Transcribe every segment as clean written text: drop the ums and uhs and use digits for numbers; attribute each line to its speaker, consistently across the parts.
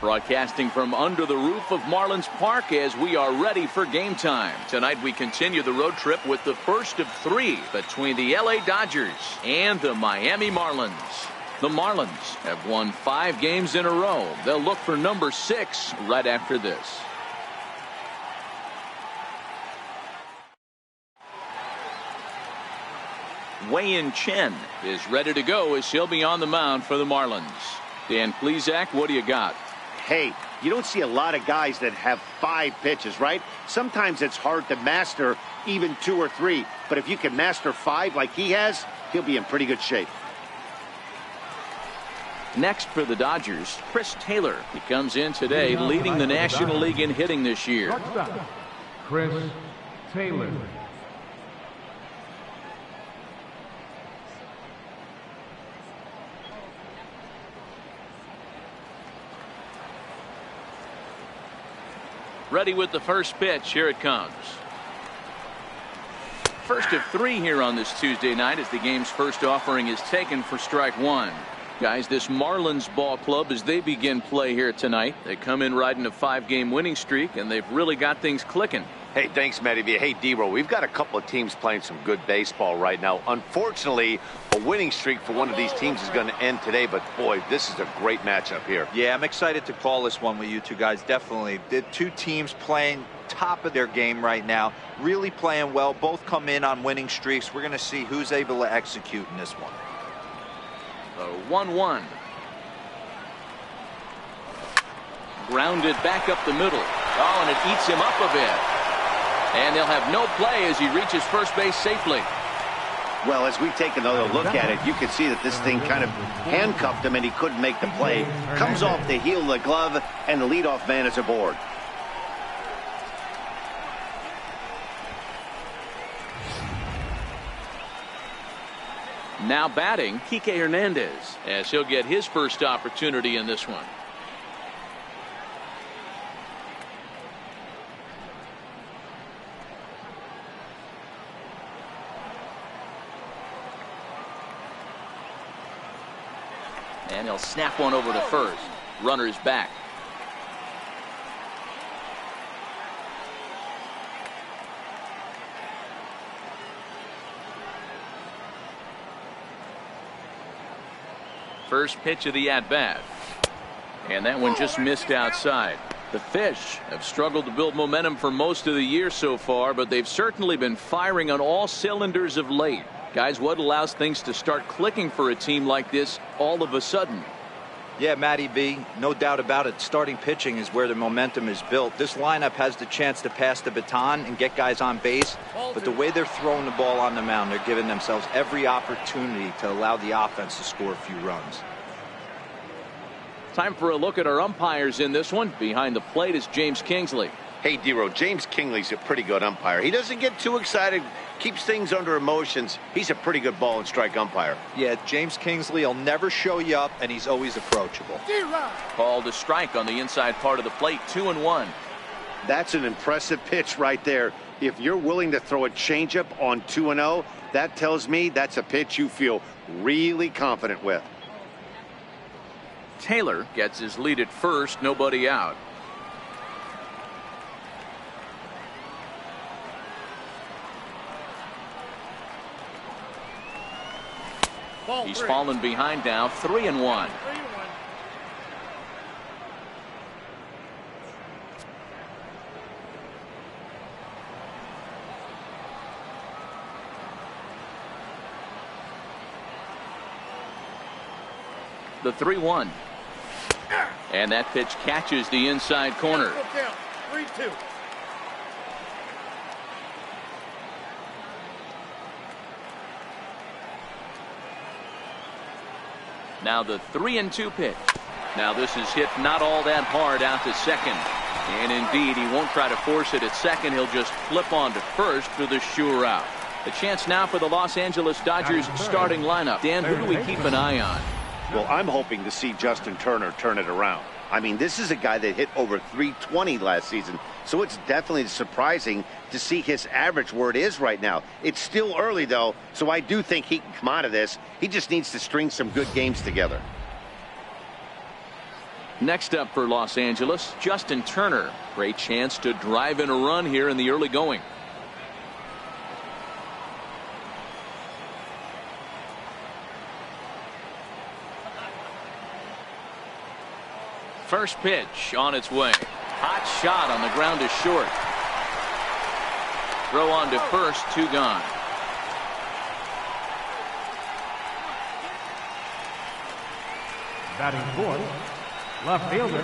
Speaker 1: Broadcasting from under the roof of Marlins Park as we are ready for game time. Tonight we continue the road trip with the first of 3 between the LA Dodgers and the Miami Marlins. The Marlins have won 5 games in a row. They'll look for number 6 right after this. Wei-Yin Chen is ready to go as he'll be on the mound for the Marlins. Dan Plesac, what do you got?
Speaker 2: Hey, you don't see a lot of guys that have 5 pitches, right? Sometimes it's hard to master even 2 or 3. But if you can master 5 like he has, he'll be in pretty good shape.
Speaker 1: Next for the Dodgers, Chris Taylor. He comes in today leading the National League in hitting this year.
Speaker 3: Chris Taylor.
Speaker 1: Ready with the first pitch. Here it comes. First of 3 here on this Tuesday night as the game's first offering is taken for strike 1. Guys, this Marlins ball club, as they begin play here tonight, they come in riding a 5-game winning streak, and they've really got things clicking.
Speaker 4: Hey, thanks, Matty V. Hey, D-Roll, we've got a couple of teams playing some good baseball right now. Unfortunately, a winning streak for one of these teams is going to end today, but boy, this is a great matchup here.
Speaker 5: Yeah, I'm excited to call this one with you two guys, definitely. The 2 teams playing top of their game right now, really playing well, both come in on winning streaks. We're going to see who's able to execute in this one.
Speaker 1: The 1-1. Grounded back up the middle. Oh, and it eats him up a bit. And they'll have no play as he reaches first base safely.
Speaker 2: Well, as we take another look at it, you can see that this thing kind of handcuffed him and he couldn't make the play. Comes off the heel of the glove, and the leadoff man is aboard.
Speaker 1: Now batting, Kike Hernandez, as he'll get his first opportunity in this one. And he'll snap one over to first. Runner's back. First pitch of the at-bat. And that one just missed outside. The Fish have struggled to build momentum for most of the year so far, but they've certainly been firing on all cylinders of late. Guys, what allows things to start clicking for a team like this all of a sudden?
Speaker 5: Yeah, Matty B, no doubt about it. Starting pitching is where the momentum is built. This lineup has the chance to pass the baton and get guys on base, but the way they're throwing the ball on the mound, they're giving themselves every opportunity to allow the offense to score a few runs.
Speaker 1: Time for a look at our umpires in this one. Behind the plate is James Kingsley.
Speaker 2: Hey, D-Roll, James Kingley's a pretty good umpire. He doesn't get too excited, keeps things under emotions. He's a pretty good ball and strike umpire.
Speaker 5: Yeah, James Kingsley will never show you up, and he's always approachable.
Speaker 1: Called a strike on the inside part of the plate, 2-1.
Speaker 2: That's an impressive pitch right there. If you're willing to throw a changeup on 2-0, that tells me that's a pitch you feel really confident with.
Speaker 1: Taylor gets his lead at first, nobody out. He's fallen behind now, 3-1. The 3-1. And that pitch catches the inside corner.
Speaker 6: 3-2.
Speaker 1: Now the 3-2 pitch. Now this is hit not all that hard out to second. And indeed, he won't try to force it at second. He'll just flip on to first for the sure out. The chance now for the Los Angeles Dodgers starting lineup. Dan, who do we keep an eye on?
Speaker 2: Well, I'm hoping to see Justin Turner turn it around. I mean, this is a guy that hit over 320 last season, so it's definitely surprising to see his average where it is right now. It's still early, though, so I do think he can come out of this. He just needs to string some good games together.
Speaker 1: Next up for Los Angeles, Justin Turner. Great chance to drive in a run here in the early going. First pitch on its way. Hot shot on the ground is short. Throw on to first, 2 gone.
Speaker 3: Batting fourth, left fielder,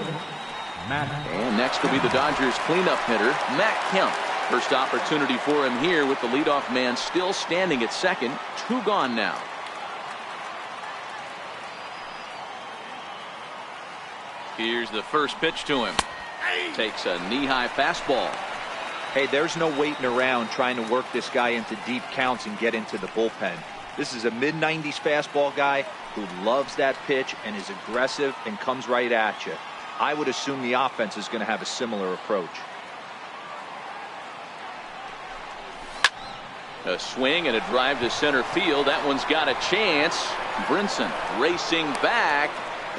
Speaker 3: Matt.
Speaker 1: And next will be the Dodgers cleanup hitter, Matt Kemp. First opportunity for him here with the leadoff man still standing at second. 2 gone now. Here's the first pitch to him. Takes a knee-high fastball.
Speaker 5: Hey, there's no waiting around trying to work this guy into deep counts and get into the bullpen. This is a mid-90s fastball guy who loves that pitch and is aggressive and comes right at you. I would assume the offense is going to have a similar approach.
Speaker 1: A swing and a drive to center field. That one's got a chance. Brinson racing back,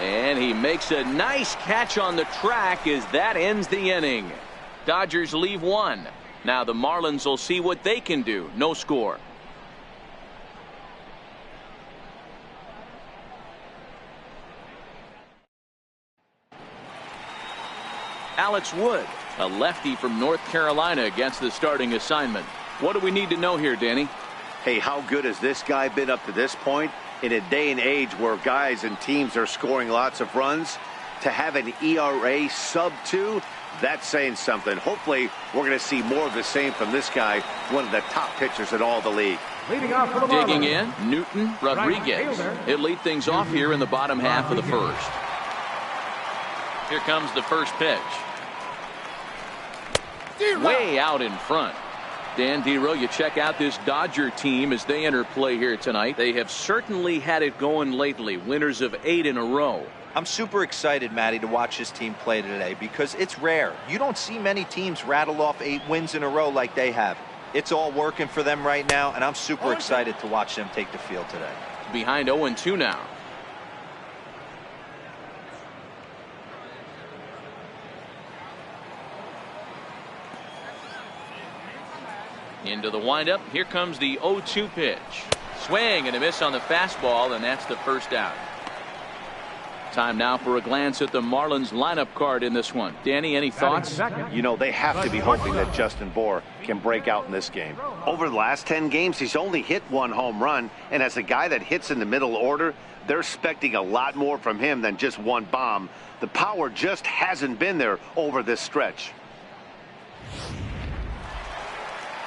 Speaker 1: and he makes a nice catch on the track as that ends the inning. Dodgers leave 1. Now the Marlins will see what they can do. No score. Alex Wood, a lefty from North Carolina, against the starting assignment. What do we need to know here, Danny?
Speaker 2: Hey, how good has this guy been up to this point? In a day and age where guys and teams are scoring lots of runs, to have an ERA sub 2, that's saying something. Hopefully, we're going to see more of the same from this guy, one of the top pitchers in all the league.
Speaker 3: Leading off for the
Speaker 1: Digging
Speaker 3: Marlins,
Speaker 1: in, Newton Rodriguez. He'll lead things off here in the bottom half of the first. Here comes the first pitch. Way out in front. Dan Dero, you check out this Dodger team as they enter play here tonight. They have certainly had it going lately. Winners of 8 in a row.
Speaker 5: I'm super excited, Matty, to watch this team play today because it's rare. You don't see many teams rattle off 8 wins in a row like they have. It's all working for them right now, and I'm super excited to watch them take the field today.
Speaker 1: Behind 0-2 now. Into the windup. Here comes the 0-2 pitch. Swing and a miss on the fastball, and that's the first out. Time now for a glance at the Marlins lineup card in this one. Danny, any thoughts?
Speaker 2: You know, they have to be hoping that Justin Bour can break out in this game. Over the last 10 games, he's only hit 1 home run, and as a guy that hits in the middle order, they're expecting a lot more from him than just 1 bomb. The power just hasn't been there over this stretch.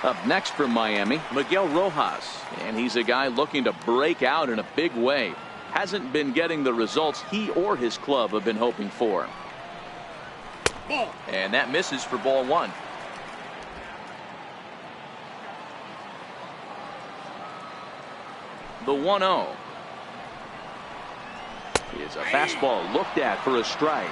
Speaker 1: Up next from Miami, Miguel Rojas, and he's a guy looking to break out in a big way. Hasn't been getting the results he or his club have been hoping for. And that misses for ball 1. The 1-0 is a fastball looked at for a strike.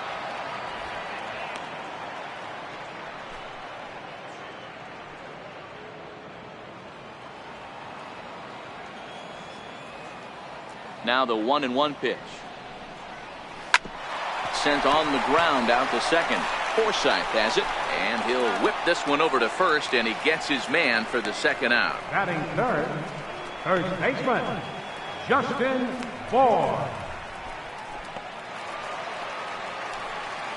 Speaker 1: Now the 1-1 pitch. Sent on the ground out to second. Forsythe has it, and he'll whip this one over to first, and he gets his man for the second out.
Speaker 3: batting third, first baseman, Justin Bour.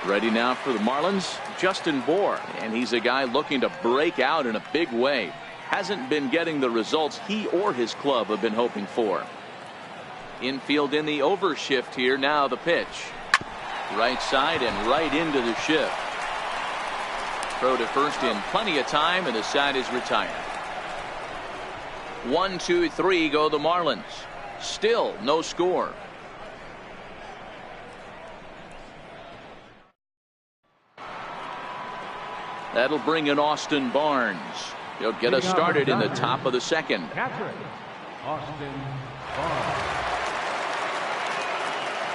Speaker 1: Ready now for the Marlins, Justin Bour, and he's a guy looking to break out in a big way. Hasn't been getting the results he or his club have been hoping for. Infield in the overshift here. Now the pitch. Right side and right into the shift. Throw to first in plenty of time, and the side is retired. 1, 2, 3 go the Marlins. Still no score. That'll bring in Austin Barnes. He'll get us started in the top of the second.
Speaker 3: Catcher, Austin Barnes.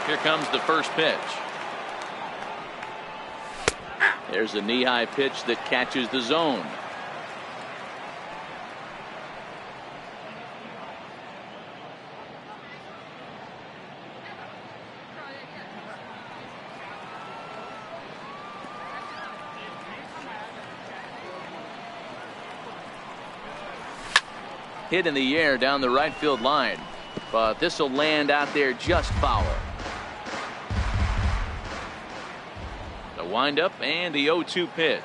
Speaker 1: Here comes the first pitch. There's a knee-high pitch that catches the zone. hit in the air down the right field line, but this will land out there just foul. The windup and the 0-2 pitch.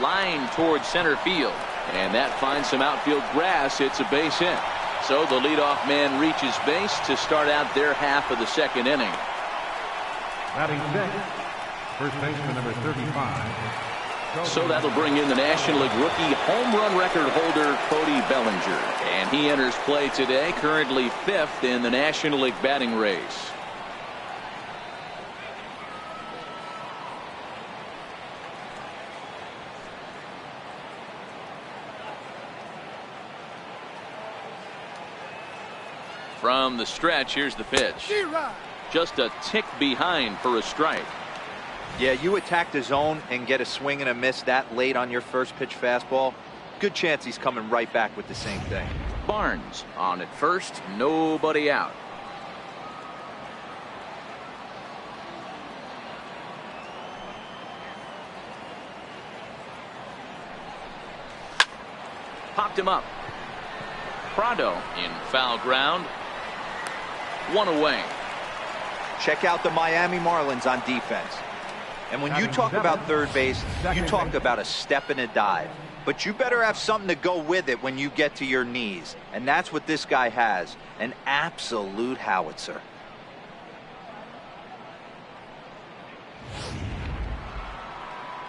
Speaker 1: Line towards center field, and that finds some outfield grass. It's a base hit. So the leadoff man reaches base to start out their half of the second inning.
Speaker 3: Batting sixth, first baseman number 35.
Speaker 1: So that'll bring in the National League rookie home run record holder Cody Bellinger, and he enters play today, currently 5th in the National League batting race. From the stretch, here's the pitch. Just a tick behind for a strike.
Speaker 5: Yeah, you attack the zone and get a swing and a miss that late on your first pitch fastball. Good chance he's coming right back with the same thing.
Speaker 1: Barnes on at first, nobody out. Popped him up. Prado in foul ground. One away.
Speaker 5: Check out the Miami Marlins on defense. And when you talk about third base, you talk about a step and a dive. But you better have something to go with it when you get to your knees. And that's what this guy has. An absolute howitzer.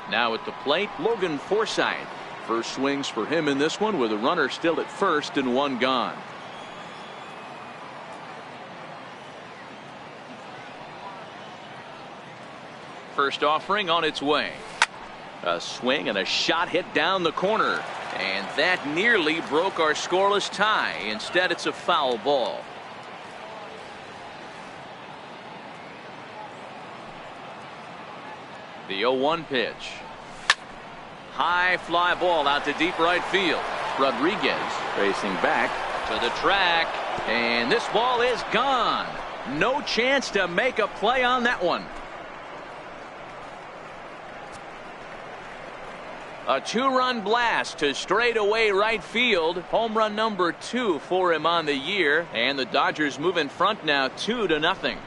Speaker 1: Now at the plate, Logan Forsythe. First swings for him in this one with a runner still at first and one gone. First offering on its way. A swing and a shot hit down the corner, and that nearly broke our scoreless tie. Instead, it's a foul ball. The 0-1 pitch. High fly ball out to deep right field. Rodriguez racing back to the track, and this ball is gone. No chance to make a play on that one. A two-run blast to straightaway right field. Home run number 2 for him on the year, and the Dodgers move in front now 2-0.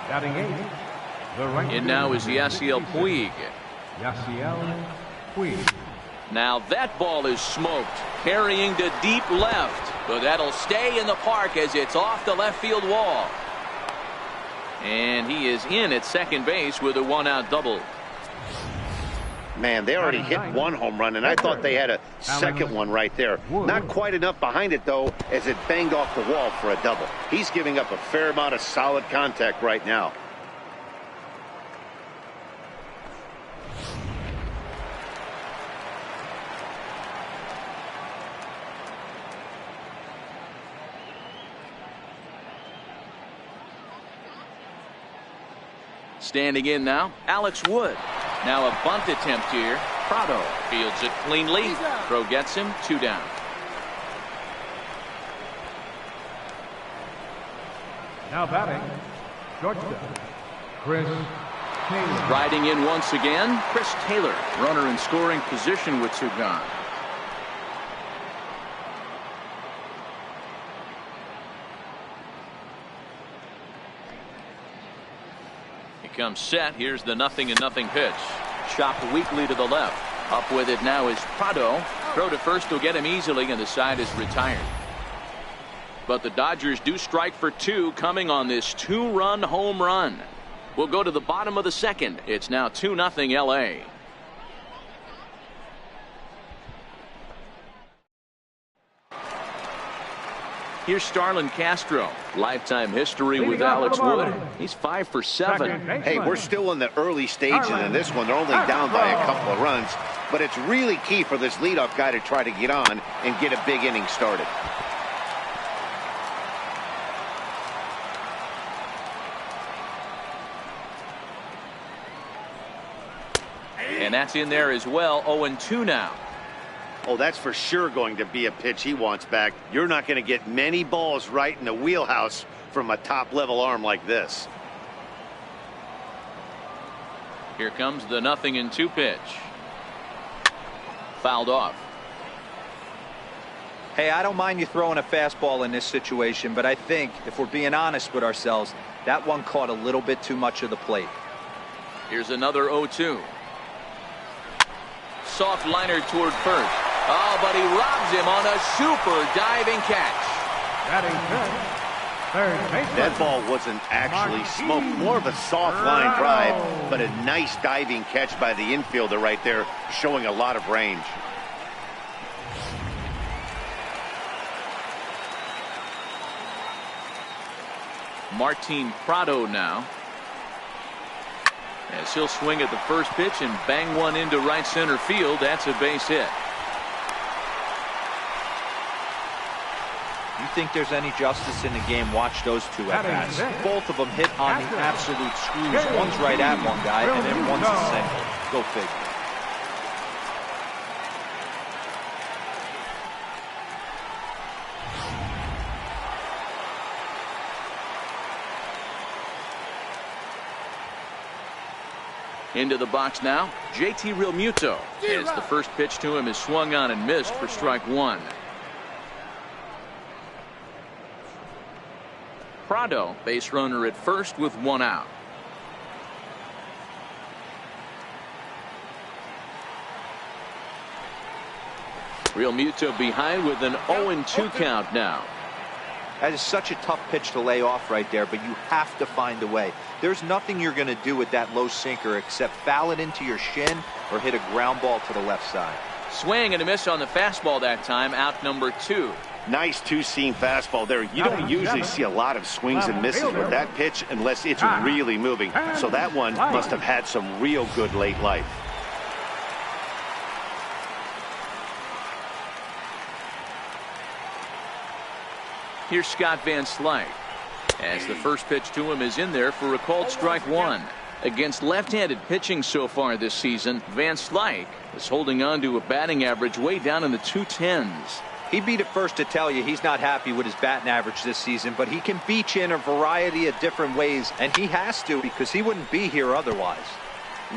Speaker 3: Batting eighth, the right
Speaker 1: And now is Yasiel Puig.
Speaker 3: Yasiel Puig.
Speaker 1: Now that ball is smoked, carrying to deep left, but that'll stay in the park as it's off the left field wall. And he is in at second base with a one-out double.
Speaker 2: Man, they already hit one home run, and I thought they had a second one right there. Not quite enough behind it, though, as it banged off the wall for a double. He's giving up a fair amount of solid contact right now.
Speaker 1: Standing in now, Alex Wood. Now a bunt attempt here. Prado fields it cleanly. Throw gets him, 2 down.
Speaker 3: Now batting, shortstop, Chris Taylor.
Speaker 1: Riding in once again, Chris Taylor. Runner in scoring position with 2 gone. Comes set. Here's the 0-0 pitch. Chopped weakly to the left. Up with it now is Prado. Throw to first will get him easily, and the side is retired. But the Dodgers do strike for 2 coming on this 2-run home run. We'll go to the bottom of the second. It's now 2-0 LA. Here's Starlin Castro. Lifetime history with Alex Wood. He's 5 for 7.
Speaker 2: Hey, we're still in the early stages in this one. They're only down by a couple of runs. But it's really key for this leadoff guy to try to get on and get a big inning started.
Speaker 1: And that's in there as well. 0-2 now.
Speaker 2: Oh, that's for sure going to be a pitch he wants back. You're not going to get many balls right in the wheelhouse from a top-level arm like this.
Speaker 1: Here comes the 0-2 pitch. Fouled off.
Speaker 5: Hey, I don't mind you throwing a fastball in this situation, but I think if we're being honest with ourselves, that one caught a little bit too much of the plate.
Speaker 1: Here's another 0-2. Soft liner toward first. Oh, but he robs him on a super diving catch.
Speaker 3: Batting fifth, third baseman.
Speaker 2: That ball wasn't actually smoked, more of a soft line drive, but a nice diving catch by the infielder right there, showing a lot of range.
Speaker 1: Martin Prado now, as he'll swing at the first pitch and bang one into right center field. That's a base hit.
Speaker 5: You think there's any justice in the game? Watch those two at bats. Both of them hit on the absolute screws. One's right at one guy, and then one's a single. Go figure.
Speaker 1: Into the box now, JT Realmuto, as the first pitch to him is swung on and missed for strike one. Prado, base runner at first with one out. Realmuto behind with an 0-2 count now.
Speaker 5: That is such a tough pitch to lay off right there, but you have to find a way. There's nothing you're going to do with that low sinker except foul it into your shin or hit a ground ball to the left side.
Speaker 1: Swing and a miss on the fastball that time, out number 2.
Speaker 2: Nice two-seam fastball there. You don't usually see a lot of swings and misses with that pitch unless it's really moving. So that one must have had some real good late life.
Speaker 1: Here's Scott Van Slyke, as the first pitch to him is in there for a called strike one. Against left-handed pitching so far this season, Van Slyke is holding on to a batting average way down in the 210s.
Speaker 5: He'd be the first to tell you he's not happy with his batting average this season, but he can beat you in a variety of different ways, and he has to because he wouldn't be here otherwise.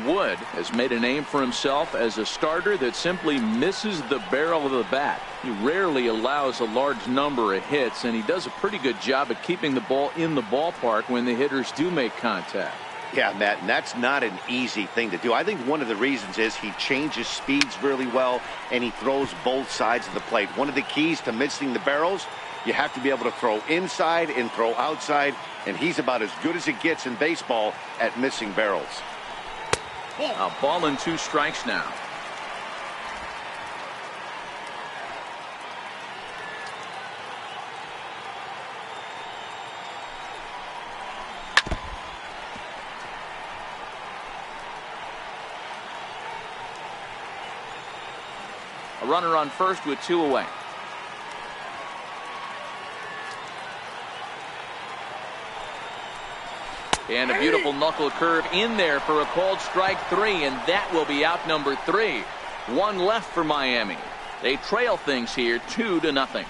Speaker 1: Wood has made a name for himself as a starter that simply misses the barrel of the bat. He rarely allows a large number of hits, and he does a pretty good job at keeping the ball in the ballpark when the hitters do make contact.
Speaker 2: Yeah, Matt, and that's not an easy thing to do. I think one of the reasons is he changes speeds really well, and he throws both sides of the plate. One of the keys to missing the barrels, you have to be able to throw inside and throw outside, and he's about as good as it gets in baseball at missing barrels.
Speaker 1: A ball and 2 strikes now. A runner on first with 2 away. And a beautiful knuckle curve in there for a called strike 3, and that will be out number 3. 1 left for Miami. They trail things here 2-0.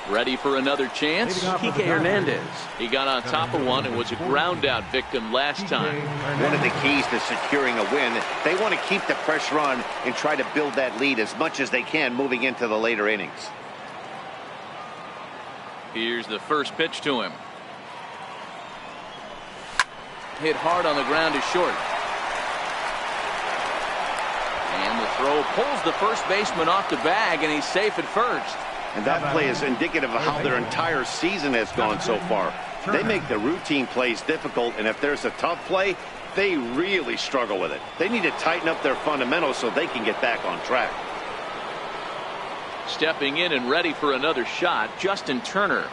Speaker 1: Ready for another chance? Kike Hernandez. He got on top of one and was a ground out victim last time.
Speaker 2: One of the keys to securing a win, they want to keep the pressure on and try to build that lead as much as they can moving into the later innings.
Speaker 1: Here's the first pitch to him. Hit hard on the ground to short. And the throw pulls the first baseman off the bag, and he's safe at first.
Speaker 2: And that play is indicative of how their entire season has gone so far. They make the routine plays difficult, and if there's a tough play, they really struggle with it. They need to tighten up their fundamentals so they can get back on track.
Speaker 1: Stepping in and ready for another shot, Justin Turner.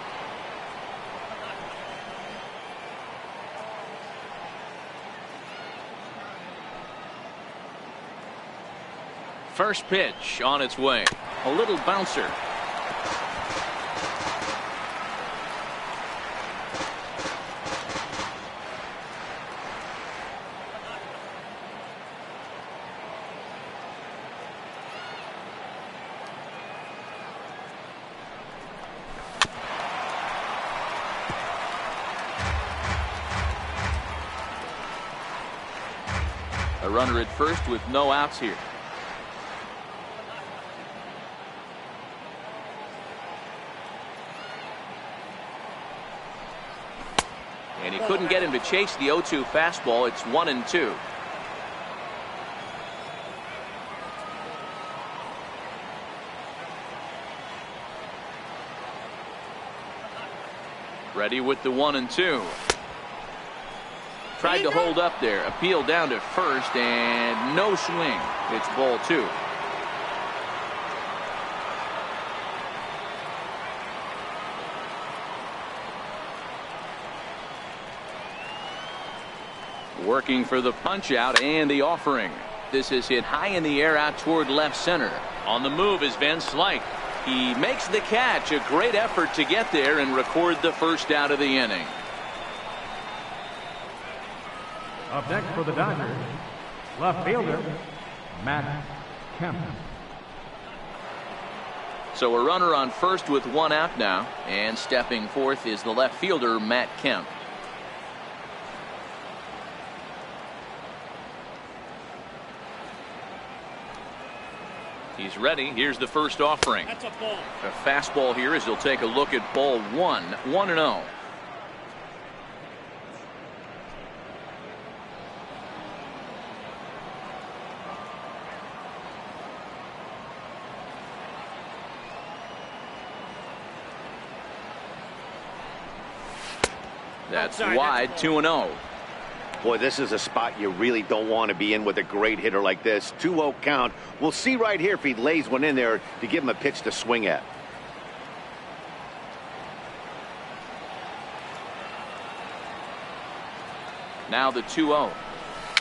Speaker 1: First pitch on its way. A little bouncer. A runner at first with no outs here. And he couldn't get him to chase the 0-2 fastball. It's 1-2. Ready with the 1-2. Tried to hold up there. Appeal down to first and no swing. It's ball 2. Working for the punch out and the offering. This is hit high in the air out toward left center. On the move is Van Slyke. He makes the catch. A great effort to get there and record the first out of the inning.
Speaker 3: Up next for the Dodgers, left fielder, Matt Kemp.
Speaker 1: So a runner on first with 1 out now, and stepping forth is the left fielder, Matt Kemp. He's ready. Here's the first offering.
Speaker 6: That's a ball.
Speaker 1: A fastball here as he'll take a look at ball 1. 1-0. That's wide. 2-0.
Speaker 2: Boy, this is a spot you really don't want to be in with a great hitter like this. 2-0 count. We'll see right here if he lays one in there to give him a pitch to swing at.
Speaker 1: Now the 2-0.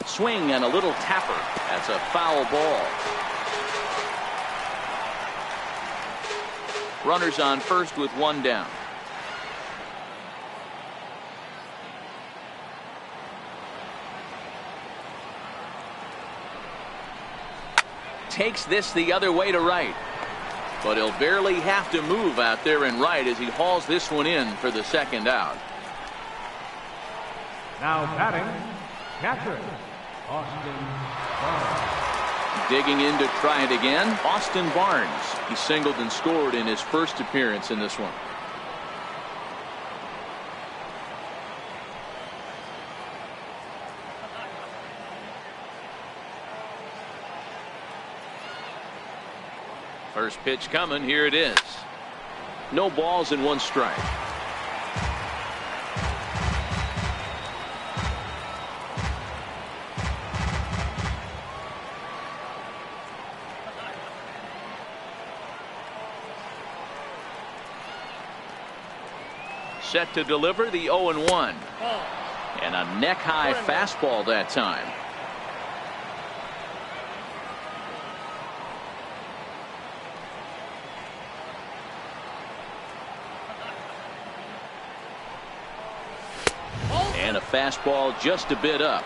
Speaker 1: Swing and a little tapper. That's a foul ball. Runners on first with 1 down. Takes this the other way to right, but he'll barely have to move out there in right as he hauls this one in for the second out.
Speaker 3: Now batting, catcher, Austin Barnes.
Speaker 1: Digging in to try it again, Austin Barnes. He singled and scored in his first appearance in this one. First pitch coming. Here it is. No balls and 1 strike. Set to deliver the 0-1. And a neck-high fastball that time. And a fastball just a bit up.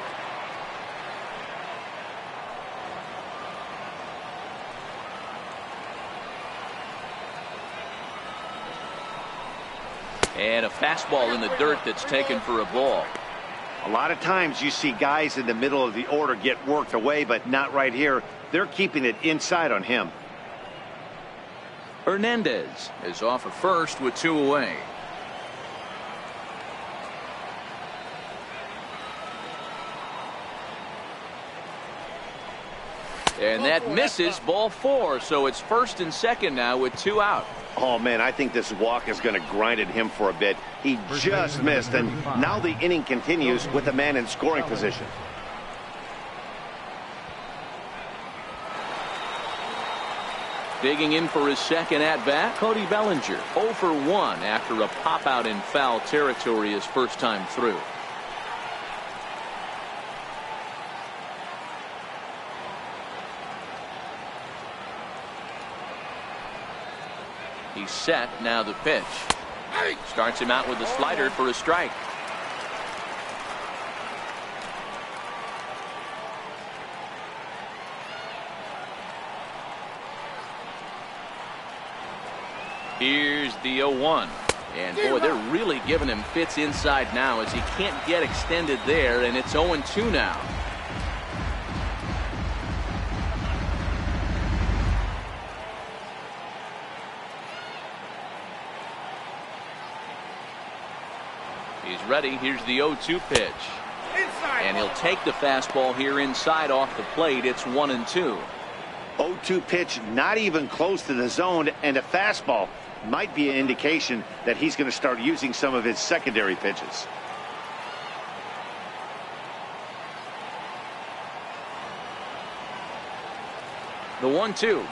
Speaker 1: And a fastball in the dirt that's taken for a ball.
Speaker 2: A lot of times you see guys in the middle of the order get worked away, but not right here. They're keeping it inside on him.
Speaker 1: Hernandez is off of first with 2 away. And that misses, ball 4. So it's first and second now with 2 out.
Speaker 2: Oh, man, I think this walk is going to grind at him for a bit. He just missed, and now the inning continues with a man in scoring position.
Speaker 1: Digging in for his second at-bat, Cody Bellinger. 0 for 1 after a pop-out in foul territory his first time through. He's set. Now the pitch. Starts him out with a slider for a strike. Here's the 0-1. And boy, they're really giving him fits inside now as he can't get extended there, and it's 0-2 now. He's ready. Here's the 0-2 pitch. And he'll take the fastball here inside off the plate. It's 1-2.
Speaker 2: 0-2 pitch, not even close to the zone, and a fastball might be an indication that he's going to start using some of his secondary pitches.
Speaker 1: The 1-2.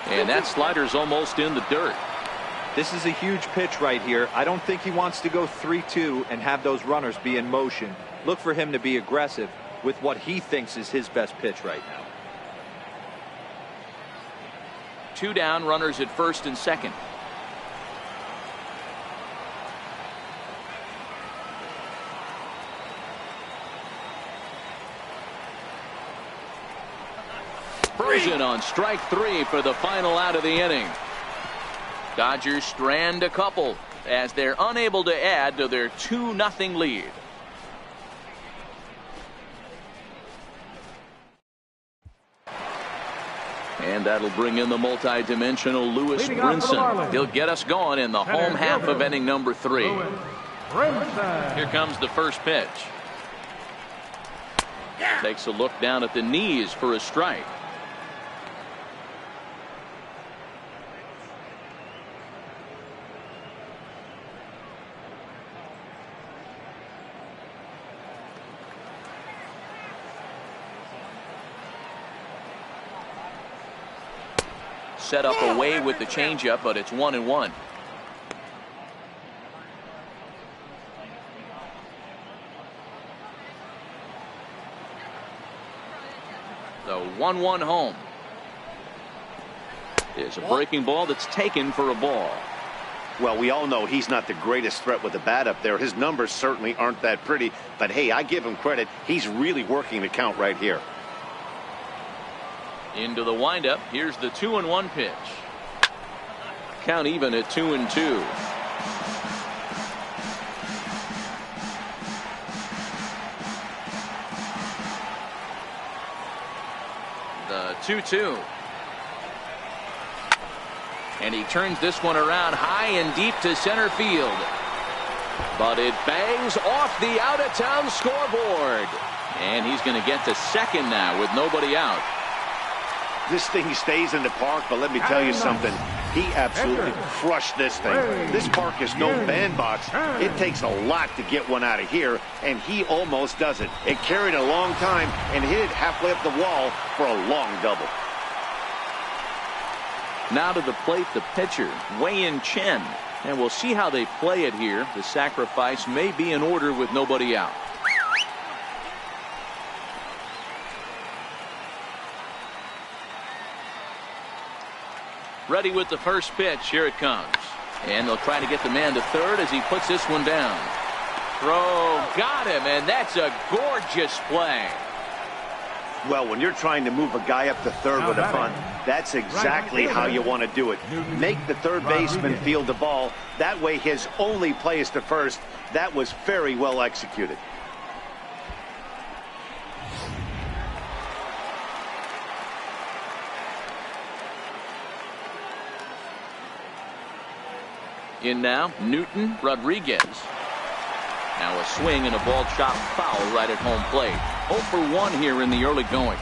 Speaker 1: And that slider's almost in the dirt.
Speaker 5: This is a huge pitch right here. I don't think he wants to go 3-2 and have those runners be in motion. Look for him to be aggressive with what he thinks is his best pitch right now.
Speaker 1: 2 down, runners at first and second. Frozen on strike 3 for the final out of the inning. Dodgers strand a couple as they're unable to add to their 2-0 lead. And that'll bring in the multi-dimensional Lewis Brinson. He'll get us going in the home half of inning number 3. Here comes the first pitch. Takes a look down at the knees for a strike. Set up away with the changeup, but it's 1-1. The 1-1 home. Is a breaking ball that's taken for a ball.
Speaker 2: Well, we all know he's not the greatest threat with the bat up there. His numbers certainly aren't that pretty, but hey, I give him credit. He's really working the count right here.
Speaker 1: Into the windup. Here's the 2-1 pitch. Count even at 2-2. The 2-2. And he turns this one around high and deep to center field. But it bangs off the out-of-town scoreboard. And he's going to get to second now with nobody out.
Speaker 2: This thing stays in the park, but let me tell you something. He absolutely crushed this thing. This park is no bandbox. It takes a lot to get one out of here, and he almost does it. It carried a long time and hit it halfway up the wall for a long double.
Speaker 1: Now to the plate, the pitcher, Wei-Yin Chen. And we'll see how they play it here. The sacrifice may be in order with nobody out. Ready with the first pitch. Here it comes. And they'll try to get the man to third as he puts this one down. Throw, got him, and that's a gorgeous play.
Speaker 2: Well, when you're trying to move a guy up to third with a bunt, that's exactly how you want to do it. Make the third baseman field the ball. That way his only play is to first. That was very well executed.
Speaker 1: In now, Newton Rodriguez. Now a swing and a ball chopped foul right at home plate. 0 for 1 here in the early going.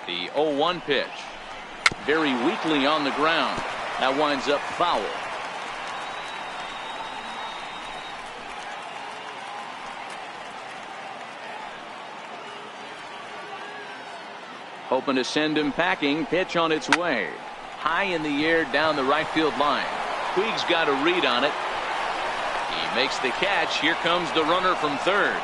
Speaker 1: The 0-1 pitch. Very weakly on the ground. That winds up foul. Hoping to send him packing. Pitch on its way. High in the air down the right field line. Puig's got a read on it. He makes the catch. Here comes the runner from third.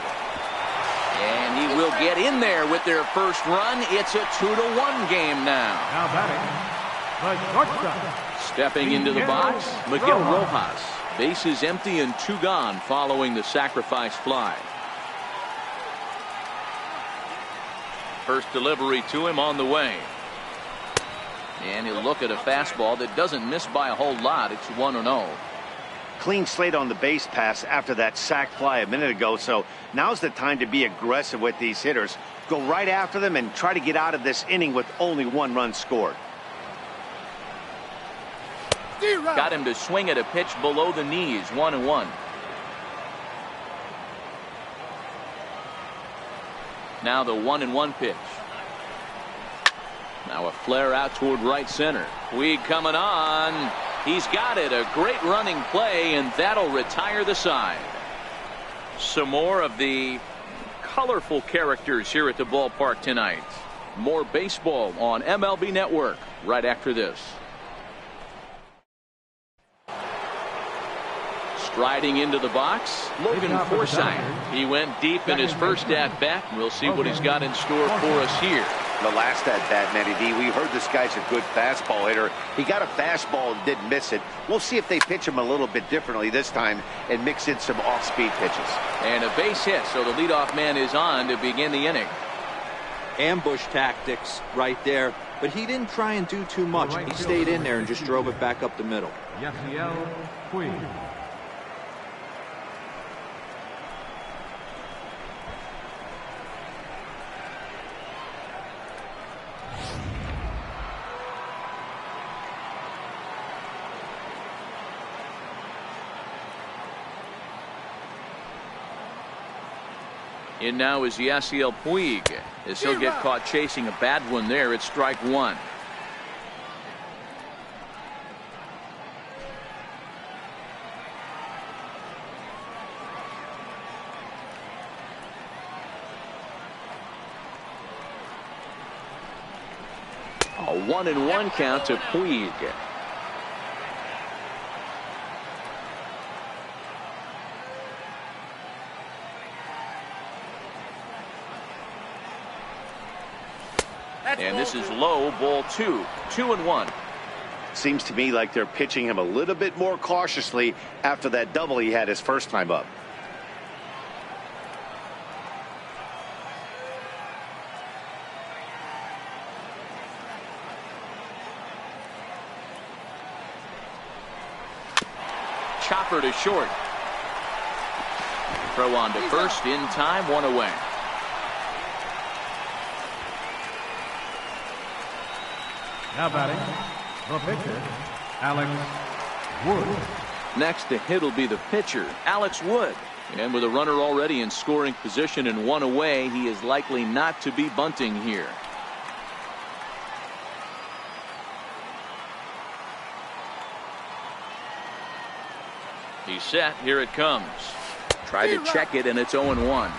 Speaker 1: And he will get in there with their first run. It's a 2-1 game now.
Speaker 3: Now batting, the shortstop.
Speaker 1: Stepping into the box, Miguel Rojas. Bases empty and 2 gone following the sacrifice fly. First delivery to him on the way. And he'll look at a fastball that doesn't miss by a whole lot. It's 1-0.
Speaker 2: clean slate on the base pass after that sac fly a minute ago. So now's the time to be aggressive with these hitters. Go right after them and try to get out of this inning with only 1 run scored.
Speaker 1: Got him to swing at a pitch below the knees. 1-1. Now the 1-1 pitch. Now a flare out toward right center. Puig coming on. He's got it. A great running play, and that'll retire the side. Some more of the colorful characters here at the ballpark tonight. More baseball on MLB Network right after this. Striding into the box, Logan Forsythe. He went deep in his first at-bat. We'll see what he's got in store for us here.
Speaker 2: The last at-bat, Matty D, we heard this guy's a good fastball hitter. He got a fastball and didn't miss it. We'll see if they pitch him a little bit differently this time and mix in some off-speed pitches.
Speaker 1: And a base hit, so the leadoff man is on to begin the inning.
Speaker 5: Ambush tactics right there, but he didn't try and do too much. He stayed in there and just drove it back up the middle.
Speaker 3: Puig.
Speaker 1: In now is Yasiel Puig, as he'll get caught chasing a bad one there. It's strike 1. A 1-1 count to Puig. And this is low, ball 2. 2-1.
Speaker 2: Seems to me like they're pitching him a little bit more cautiously after that double he had his first time up.
Speaker 1: Chopper to short. Throw on to first in time, 1 away.
Speaker 3: Now batting, the pitcher, Alex Wood.
Speaker 1: Next to hit will be the pitcher, Alex Wood. And with a runner already in scoring position and 1 away, he is likely not to be bunting here. He's set. Here it comes. Tried to check it, and it's 0-1.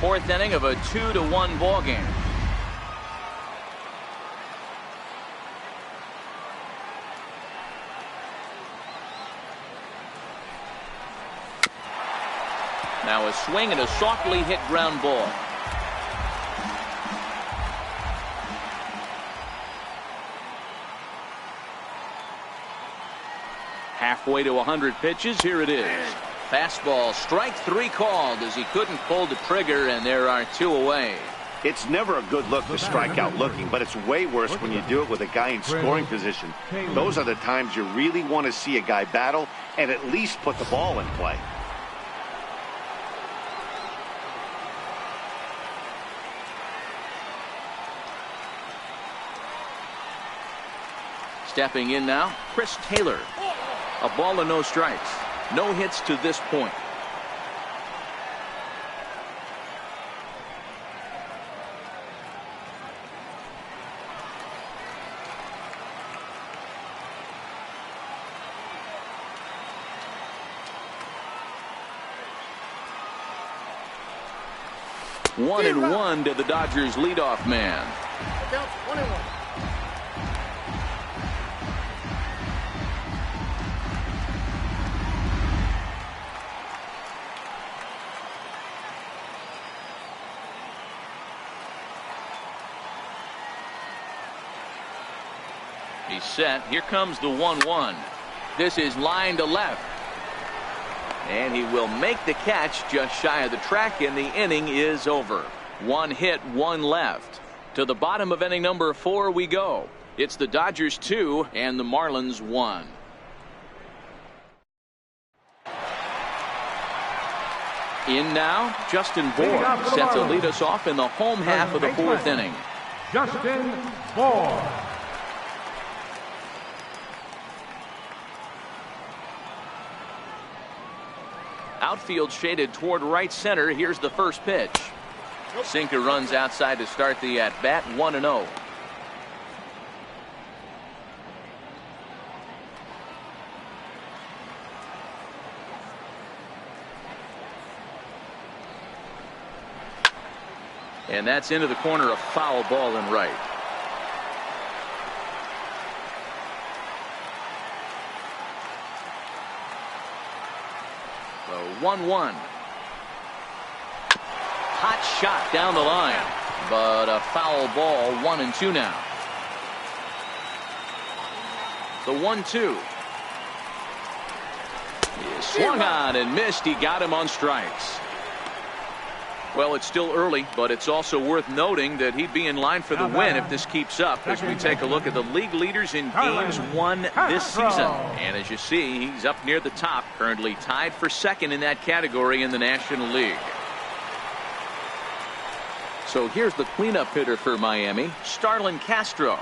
Speaker 1: Fourth inning of a 2-1 ball game. Now a swing and a softly hit ground ball. Halfway to 100 pitches. Here it is. Fastball, strike 3 called as he couldn't pull the trigger, and there are 2 away.
Speaker 2: It's never a good look to strike out looking, but it's way worse when you do it with a guy in scoring position. Those are the times you really want to see a guy battle and at least put the ball in play.
Speaker 1: Stepping in now, Chris Taylor. A ball and no strikes. No hits to this point. One and one to the Dodgers leadoff man.
Speaker 6: Counts 1-1.
Speaker 1: He's set. Here comes the 1-1. This is line to left. And he will make the catch just shy of the track, and the inning is over. 1 hit, 1 left. To the bottom of inning number 4 we go. It's the Dodgers 2 and the Marlins 1. In now, Justin Bour set to lead us off in the home half of the fourth inning.
Speaker 3: Justin Bour.
Speaker 1: Outfield shaded toward right center. Here's the first pitch. Sinker runs outside to start the at-bat, 1-0. And that's into the corner, a foul ball in right. So 1-1. Hot shot down the line, but a foul ball, 1-2 now. The 1-2. He swung on and missed. He got him on strikes. Well, it's still early, but it's also worth noting that he'd be in line for the win if this keeps up as we take a look at the league leaders in games won this season. And as you see, he's up near the top, currently tied for second in that category in the National League. So here's the cleanup hitter for Miami, Starlin Castro.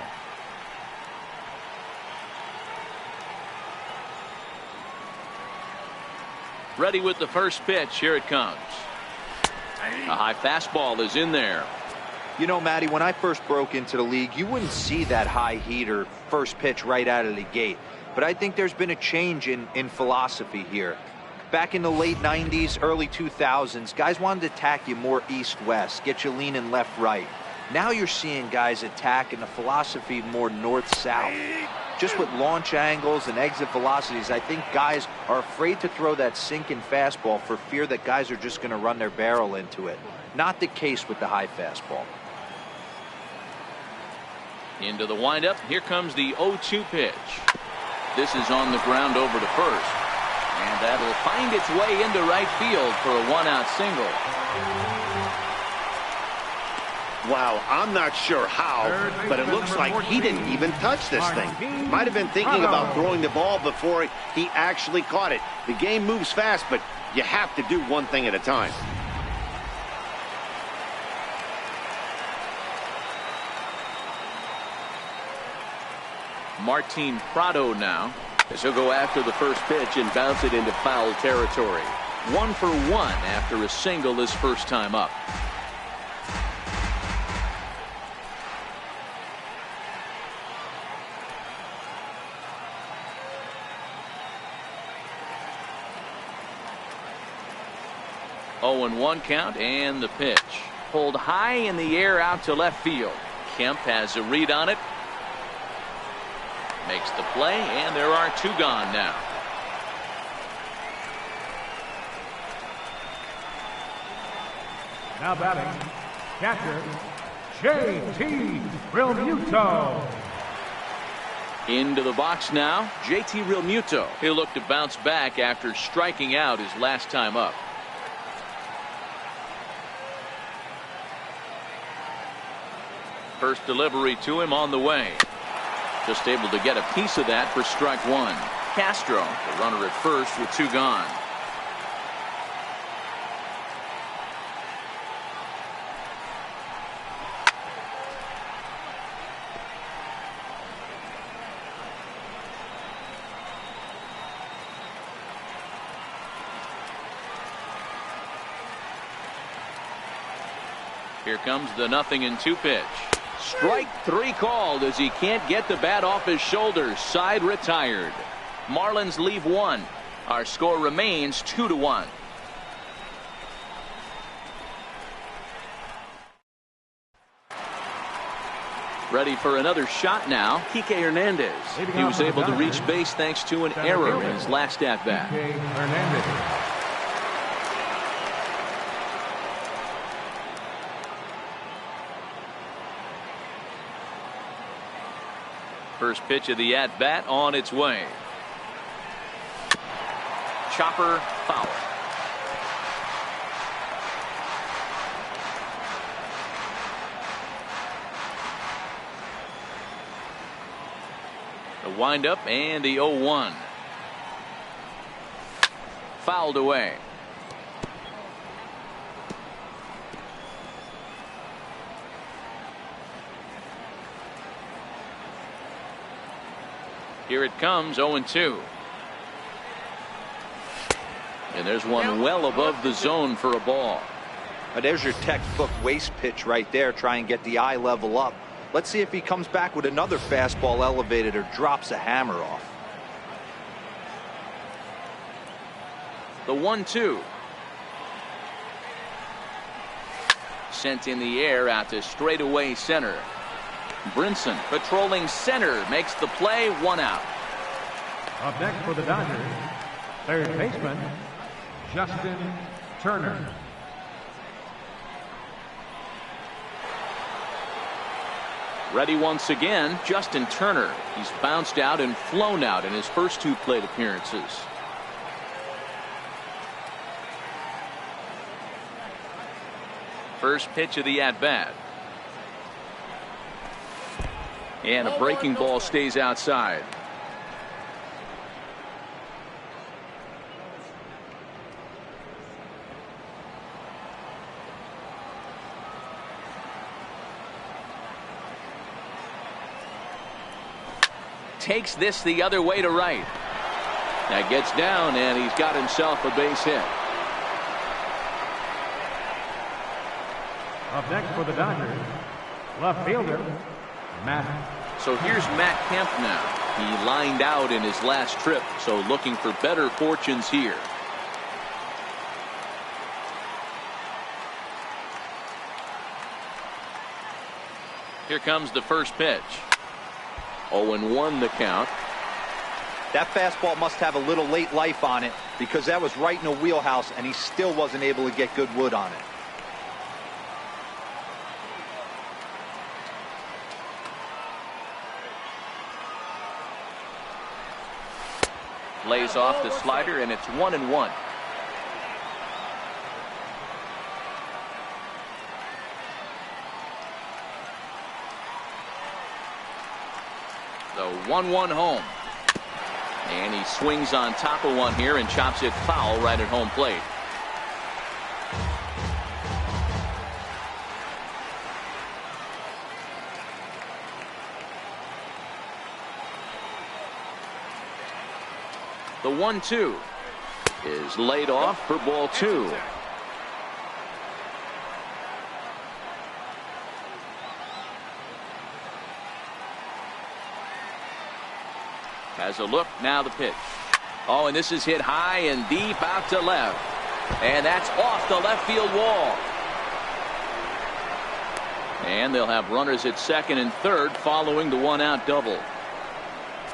Speaker 1: Ready with the first pitch. Here it comes. A high fastball is in there.
Speaker 5: You know, Matty, when I first broke into the league, you wouldn't see that high heater first pitch right out of the gate. But I think there's been a change in philosophy here. Back in the late 90s, early 2000s, guys wanted to attack you more east-west, get you leaning left-right. Now you're seeing guys attack in the philosophy more north-south. Just with launch angles and exit velocities, I think guys are afraid to throw that sinking fastball for fear that guys are just going to run their barrel into it. Not the case with the high fastball.
Speaker 1: Into the windup. Here comes the 0-2 pitch. This is on the ground over to first. And that'll find its way into right field for a one-out single.
Speaker 2: Wow, I'm not sure how, but it looks like he didn't even touch this thing. Might have been thinking about throwing the ball before he actually caught it. The game moves fast, but you have to do one thing at a time.
Speaker 1: Martin Prado now, as he'll go after the first pitch and bounce it into foul territory. 1 for 1 after a single his first time up. Oh, and 1 count, and the pitch pulled high in the air out to left field. Kemp has a read on it, makes the play, and there are 2 gone now.
Speaker 3: Now batting, catcher J.T. Realmuto.
Speaker 1: Into the box now, J.T. Realmuto. He'll look to bounce back after striking out his last time up. First delivery to him on the way. Just able to get a piece of that for strike 1. Castro, the runner at first with 2 gone. Here comes the 0-2 pitch. Strike 3 called as he can't get the bat off his shoulders. Side retired. Marlins leave 1. Our score remains 2-1. Ready for another shot now. Kike Hernandez. He was able to reach base thanks to an error in his last at bat. First pitch of the at-bat on its way. Chopper foul. windup and the 0-1. Fouled away. Here it comes, 0-2. And there's one well above the zone for a ball.
Speaker 5: There's your textbook waste pitch right there. Try and get the eye level up. Let's see if he comes back with another fastball elevated or drops a hammer off.
Speaker 1: The 1-2. Sent in the air out to straightaway center. Brinson patrolling center makes the play, 1 out.
Speaker 3: Up next for the Dodgers, third baseman, Justin Turner.
Speaker 1: Ready once again, Justin Turner. He's bounced out and flown out in his first 2 plate appearances. First pitch of the at-bat. And a breaking ball stays outside. Takes this the other way to right. That gets down, and he's got himself a base hit.
Speaker 3: Up next for the Dodgers, left fielder, Matt.
Speaker 1: So here's Matt Kemp now. He lined out in his last trip, so looking for better fortunes here. Here comes the first pitch. 0-1 the count.
Speaker 5: That fastball must have a little late life on it because that was right in the wheelhouse and he still wasn't able to get good wood on it.
Speaker 1: Lays off the slider, and it's 1-1. The 1-1 home. And he swings on top of one here and chops it foul right at home plate. The 1-2 is laid off for ball 2. Has a look, now the pitch. Oh, and this is hit high and deep out to left. And that's off the left field wall. And they'll have runners at second and third following the 1-out double.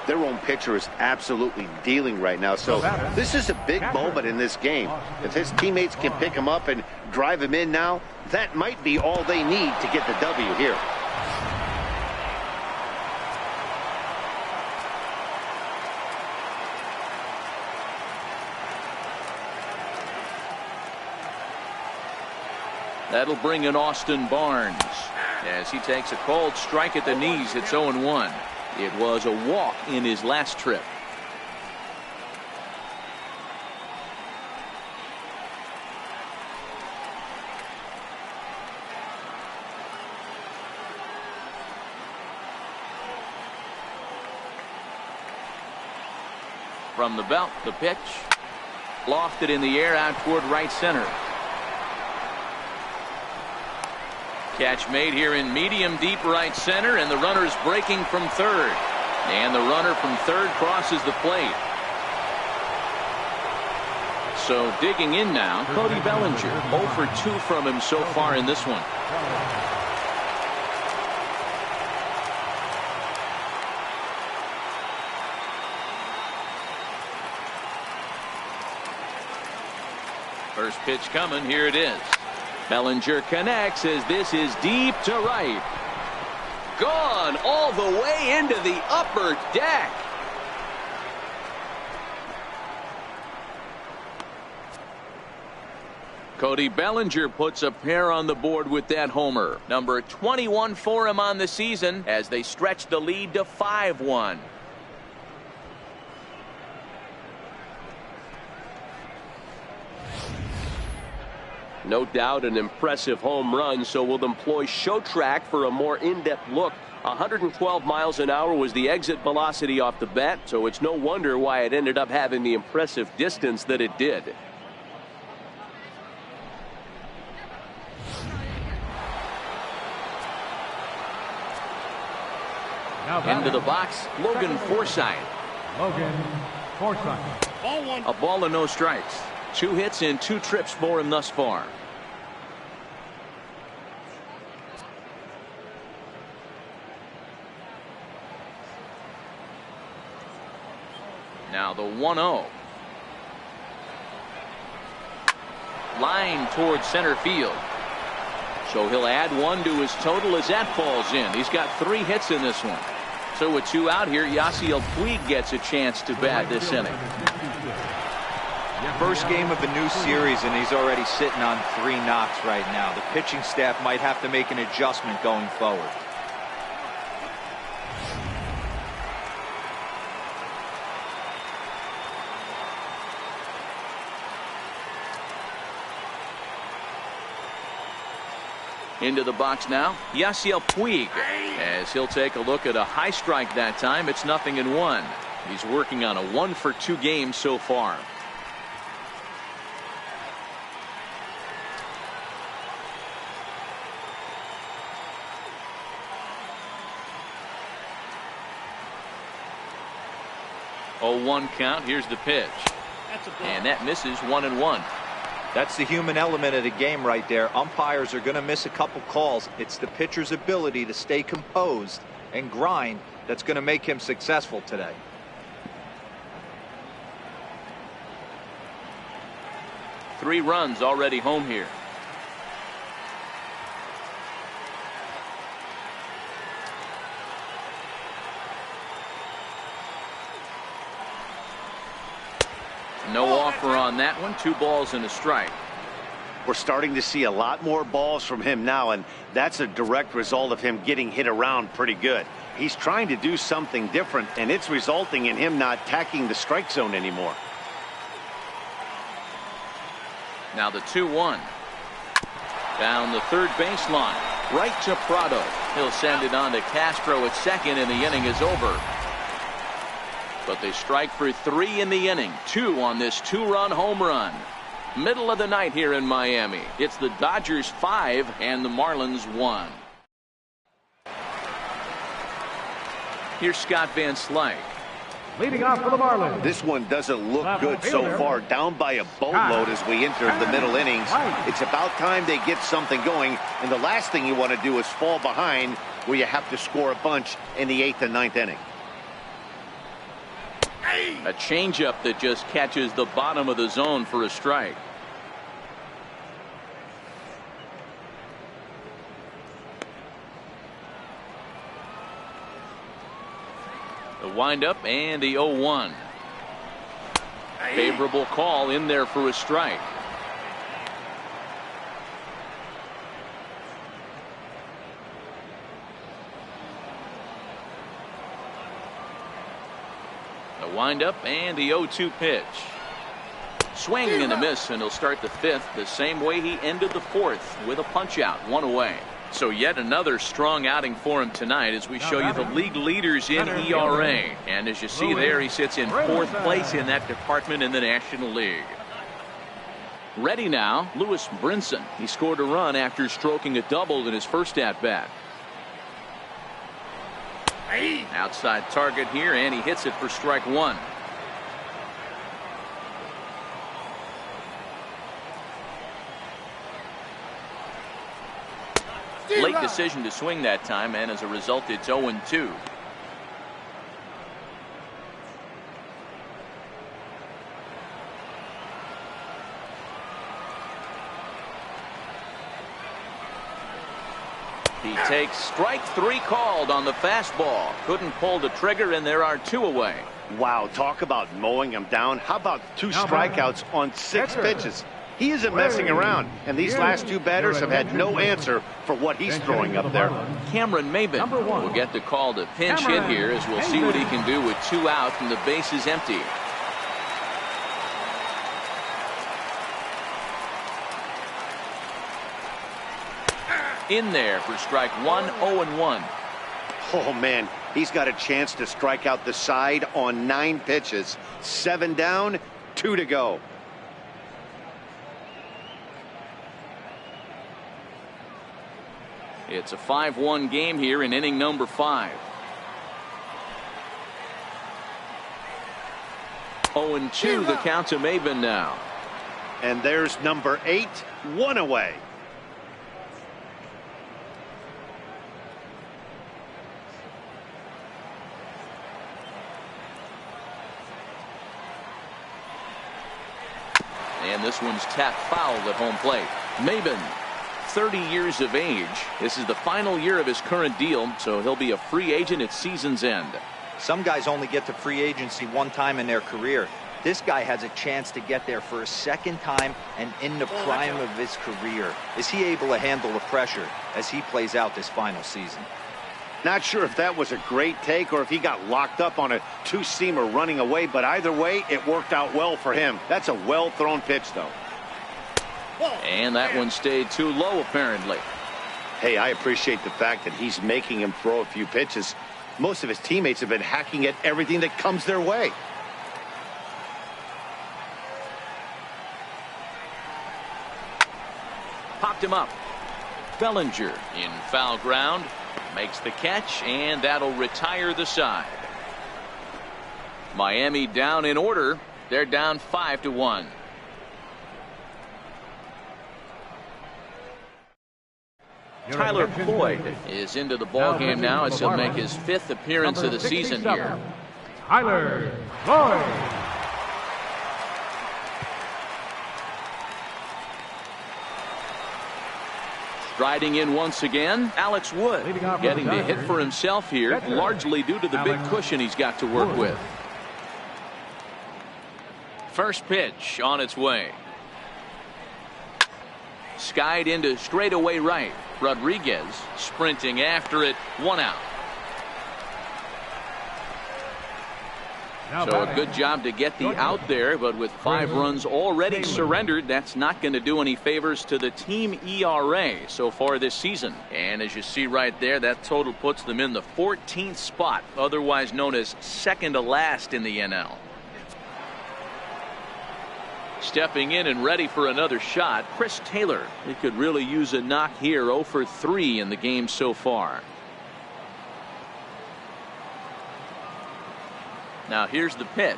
Speaker 2: Their own pitcher is absolutely dealing right now, so this is a big moment in this game. If his teammates can pick him up and drive him in now, that might be all they need to get the W here.
Speaker 1: That'll bring in Austin Barnes as he takes a cold strike at the knees. It's 0-1. It was a walk in his last trip. From the belt, the pitch. Lofted in the air out toward right center. Catch made here in medium deep right center, and the runner's breaking from third. And the runner from third crosses the plate. So digging in now, Cody Bellinger. 0 for 2 from him so far in this one. First pitch coming, here it is. Bellinger connects as this is deep to right. Gone all the way into the upper deck. Cody Bellinger puts a pair on the board with that homer. Number 21 for him on the season as they stretch the lead to 5-1.
Speaker 6: No doubt an impressive home run, so we'll employ show track for a more in-depth look. 112 miles an hour was the exit velocity off the bat, so it's no wonder why it ended up having the impressive distance that it did.
Speaker 1: Into the box, Logan Forsythe.
Speaker 3: Logan Forsythe.
Speaker 1: A ball and no strikes. 2 hits and 2 trips for him thus far. Now the 1-0. Line towards center field. So he'll add 1 to his total as that falls in. He's got 3 hits in this one. So with 2 out here, Yasiel Puig gets a chance to bat this inning.
Speaker 5: First game of a new series, and he's already sitting on 3 knocks right now. The pitching staff might have to make an adjustment going forward.
Speaker 1: Into the box now, Yasiel Puig, as he'll take a look at a high strike that time. It's 0-1. He's working on a 1-for-2 game so far. Oh, 1 count. Here's the pitch, and that misses 1-1.
Speaker 5: That's the human element of the game right there. Umpires are going to miss a couple calls. It's the pitcher's ability to stay composed and grind that's going to make him successful today.
Speaker 1: Three runs already home here. No offer on that one. 2 balls and a strike.
Speaker 2: We're starting to see a lot more balls from him now, and that's a direct result of him getting hit around pretty good. He's trying to do something different, and it's resulting in him not attacking the strike zone anymore.
Speaker 1: Now the 2-1. Down the third baseline. Right to Prado. He'll send it on to Castro at second, and the inning is over. But they strike for 3 in the inning. 2 on this 2-run home run. Middle of the night here in Miami. It's the Dodgers 5 and the Marlins 1. Here's Scott Van Slyke.
Speaker 3: Leading off for the Marlins.
Speaker 2: This one doesn't look good so far. Down by a boatload as we enter the middle innings. It's about time they get something going. And the last thing you want to do is fall behind where you have to score a bunch in the 8th and 9th inning.
Speaker 1: A changeup that just catches the bottom of the zone for a strike. The windup and the 0-1. Favorable call in there for a strike. The windup and the 0-2 pitch. Swing and a miss, and he'll start the 5th the same way he ended the 4th with a punch out, 1 away. So yet another strong outing for him tonight as we show you the league leaders in ERA. And as you see there, he sits in 4th place in that department in the National League. Ready now, Lewis Brinson. He scored a run after stroking a double in his first at-bat. Outside target here, and he hits it for strike 1. Late decision to swing that time, and as a result, it's 0-2. He takes strike 3 called on the fastball. Couldn't pull the trigger, and there are 2 away.
Speaker 2: Wow, talk about mowing him down. How about 2 strikeouts on 6 pitches? He isn't messing around, and these last 2 batters have had no answer for what he's throwing up there.
Speaker 1: Cameron Maybin will get the call to pinch hit here, as we'll see what he can do with 2 out and the base is empty. In there for strike one, 0-1.
Speaker 2: Oh, man, he's got a chance to strike out the side on 9 pitches. 7 down, 2 to go.
Speaker 1: It's a 5-1 game here in inning number 5. 0-2 the count to Maben now.
Speaker 2: And there's number 8, 1 away.
Speaker 1: And this one's tapped foul at home plate. Maben, 30 years of age. This is the final year of his current deal, so he'll be a free agent at season's end.
Speaker 5: Some guys only get to free agency one time in their career. This guy has a chance to get there for a second time and in the prime of his career. Is he able to handle the pressure as he plays out this final season?
Speaker 2: Not sure if that was a great take or if he got locked up on a 2-seamer running away, but either way, it worked out well for him. That's a well-thrown pitch, though.
Speaker 1: And that one stayed too low, apparently.
Speaker 2: Hey, I appreciate the fact that he's making him throw a few pitches. Most of his teammates have been hacking at everything that comes their way.
Speaker 1: Popped him up. Bellinger in foul ground. Makes the catch, and that'll retire the side. Miami down in order. They're down 5-1. Tyler Boyd is into the ballgame now as he'll make his 5th appearance of the season here.
Speaker 3: Tyler Boyd.
Speaker 1: Striding in once again, Alex Wood getting the hit for himself here, largely due to the big cushion he's got to work with. First pitch on its way. Skied into straightaway right. Rodriguez sprinting after it, 1 out. So a good job to get the out there, but with 5 runs already surrendered, that's not going to do any favors to the team ERA so far this season. And as you see right there, that total puts them in the 14th spot, otherwise known as second to last in the NL. Stepping in and ready for another shot, Chris Taylor. He could really use a knock here. 0 for 3 in the game so far. Now here's the pitch.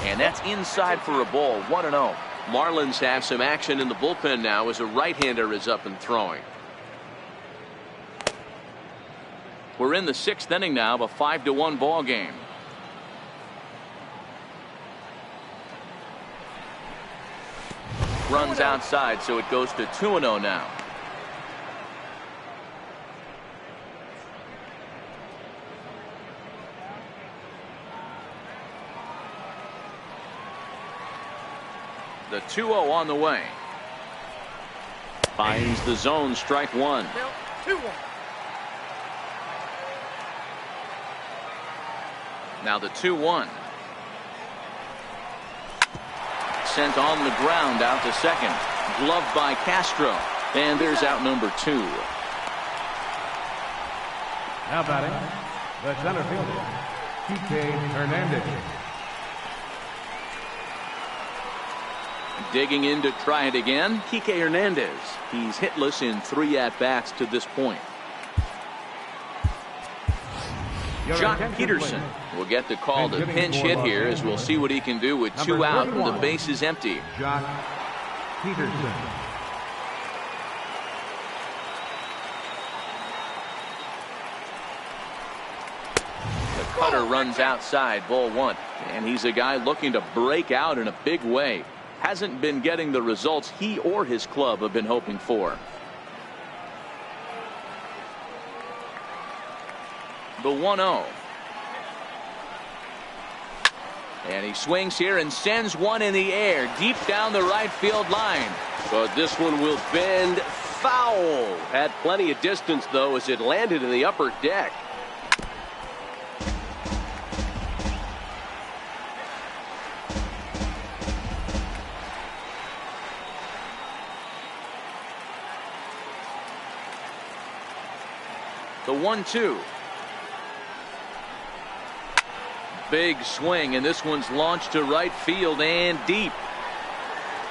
Speaker 1: And that's inside for a ball. 1-0. Marlins have some action in the bullpen now as a right-hander is up and throwing. We're in the 6th inning now of a 5-1 ball game. Runs outside, so it goes to 2-0 now. The 2-0 on the way. Finds the zone, strike 1.
Speaker 7: 2-1.
Speaker 1: Now the 2-1. Sent on the ground out to second. Gloved by Castro. And there's out number 2.
Speaker 3: Now batting, the center fielder, Kike Hernandez.
Speaker 1: Digging in to try it again, Kike Hernandez. He's hitless in 3 at-bats to this point. Jock Peterson will get the call to pinch hit here, as we'll see what he can do with 2 out and the base is empty.
Speaker 3: Jock Peterson.
Speaker 1: The cutter runs outside, ball 1. And he's a guy looking to break out in a big way. Hasn't been getting the results he or his club have been hoping for. The 1-0. And he swings here and sends one in the air deep down the right field line.
Speaker 6: But this one will bend foul. Had plenty of distance, though, as it landed in the upper deck.
Speaker 1: The 1-2. Big swing, and this one's launched to right field and deep.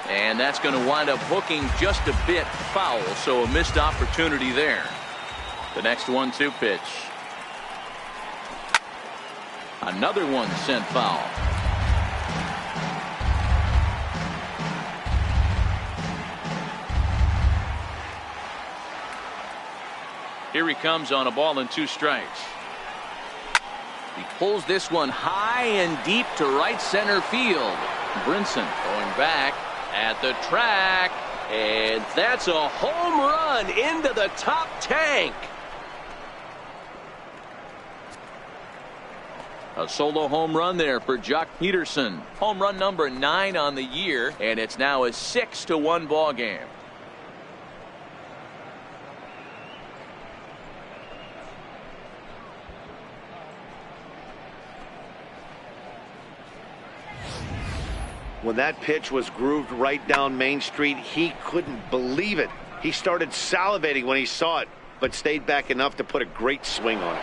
Speaker 1: And that's going to wind up hooking just a bit foul, so a missed opportunity there. The next 1-2 pitch. Another one sent foul. Here he comes on a ball and 2 strikes. He pulls this one high and deep to right center field. Brinson going back at the track, and that's a home run into the top tank. A solo home run there for Jock Peterson. Home run number 9 on the year, and it's now a 6-1 ball game.
Speaker 2: When that pitch was grooved right down Main Street, he couldn't believe it. He started salivating when he saw it, but stayed back enough to put a great swing on it.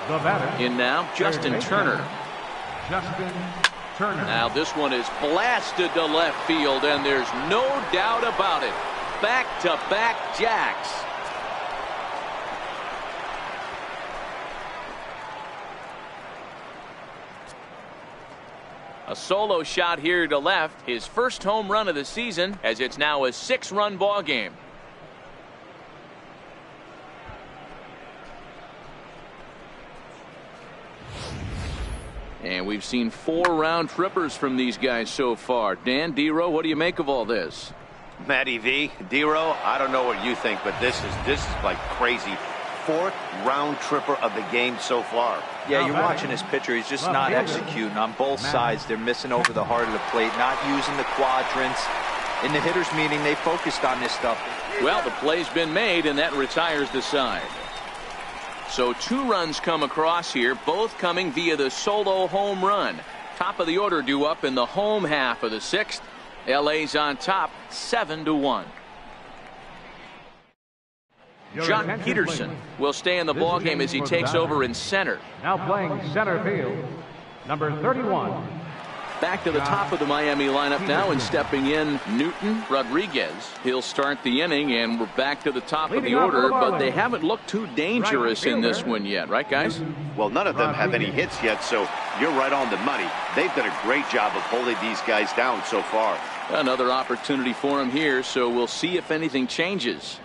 Speaker 3: The batter.
Speaker 1: In now, Justin Turner.
Speaker 3: Justin Turner.
Speaker 1: Now this one is blasted to left field, and there's no doubt about it. Back-to-back jacks. A solo shot here to left. His first home run of the season, as it's now a 6-run ball game. And we've seen 4 round trippers from these guys so far. Dan, D-Row, what do you make of all this?
Speaker 4: Matty V, D-Row, I don't know what you think, but this is like crazy. 4th round tripper of the game so far.
Speaker 5: Yeah, you're watching this pitcher. He's just not executing on both sides. They're missing over the heart of the plate, not using the quadrants. In the hitters meeting, they focused on this stuff.
Speaker 1: Well, the play's been made, and that retires the side. So 2 runs come across here, both coming via the solo home run. Top of the order due up in the home half of the 6th. LA's on top, 7-1. Jock Peterson will stay in the ballgame as he takes over in center.
Speaker 3: Now playing center field, number 31.
Speaker 1: Back to the top of the Miami lineup now, and stepping in Newton Rodriguez. He'll start the inning, and we're back to the top of the order, but they haven't looked too dangerous in this one yet, right, guys?
Speaker 2: Well, none of them have any hits yet, so you're right on the money. They've done a great job of holding these guys down so far.
Speaker 1: Another opportunity for him here, so we'll see if anything changes.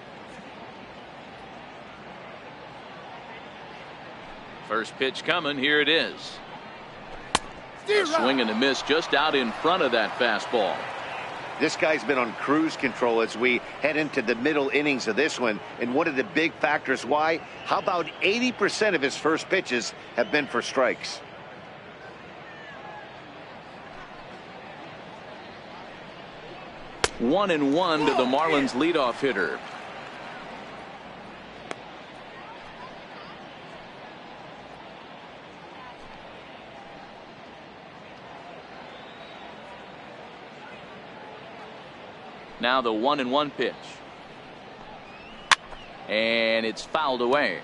Speaker 1: First pitch coming, here it is. A swing and a miss just out in front of that fastball.
Speaker 2: This guy's been on cruise control as we head into the middle innings of this one. And one of the big factors why, how about 80% of his first pitches have been for strikes?
Speaker 1: One and one to the Marlins leadoff hitter. Now the 1-1 pitch. And it's fouled away.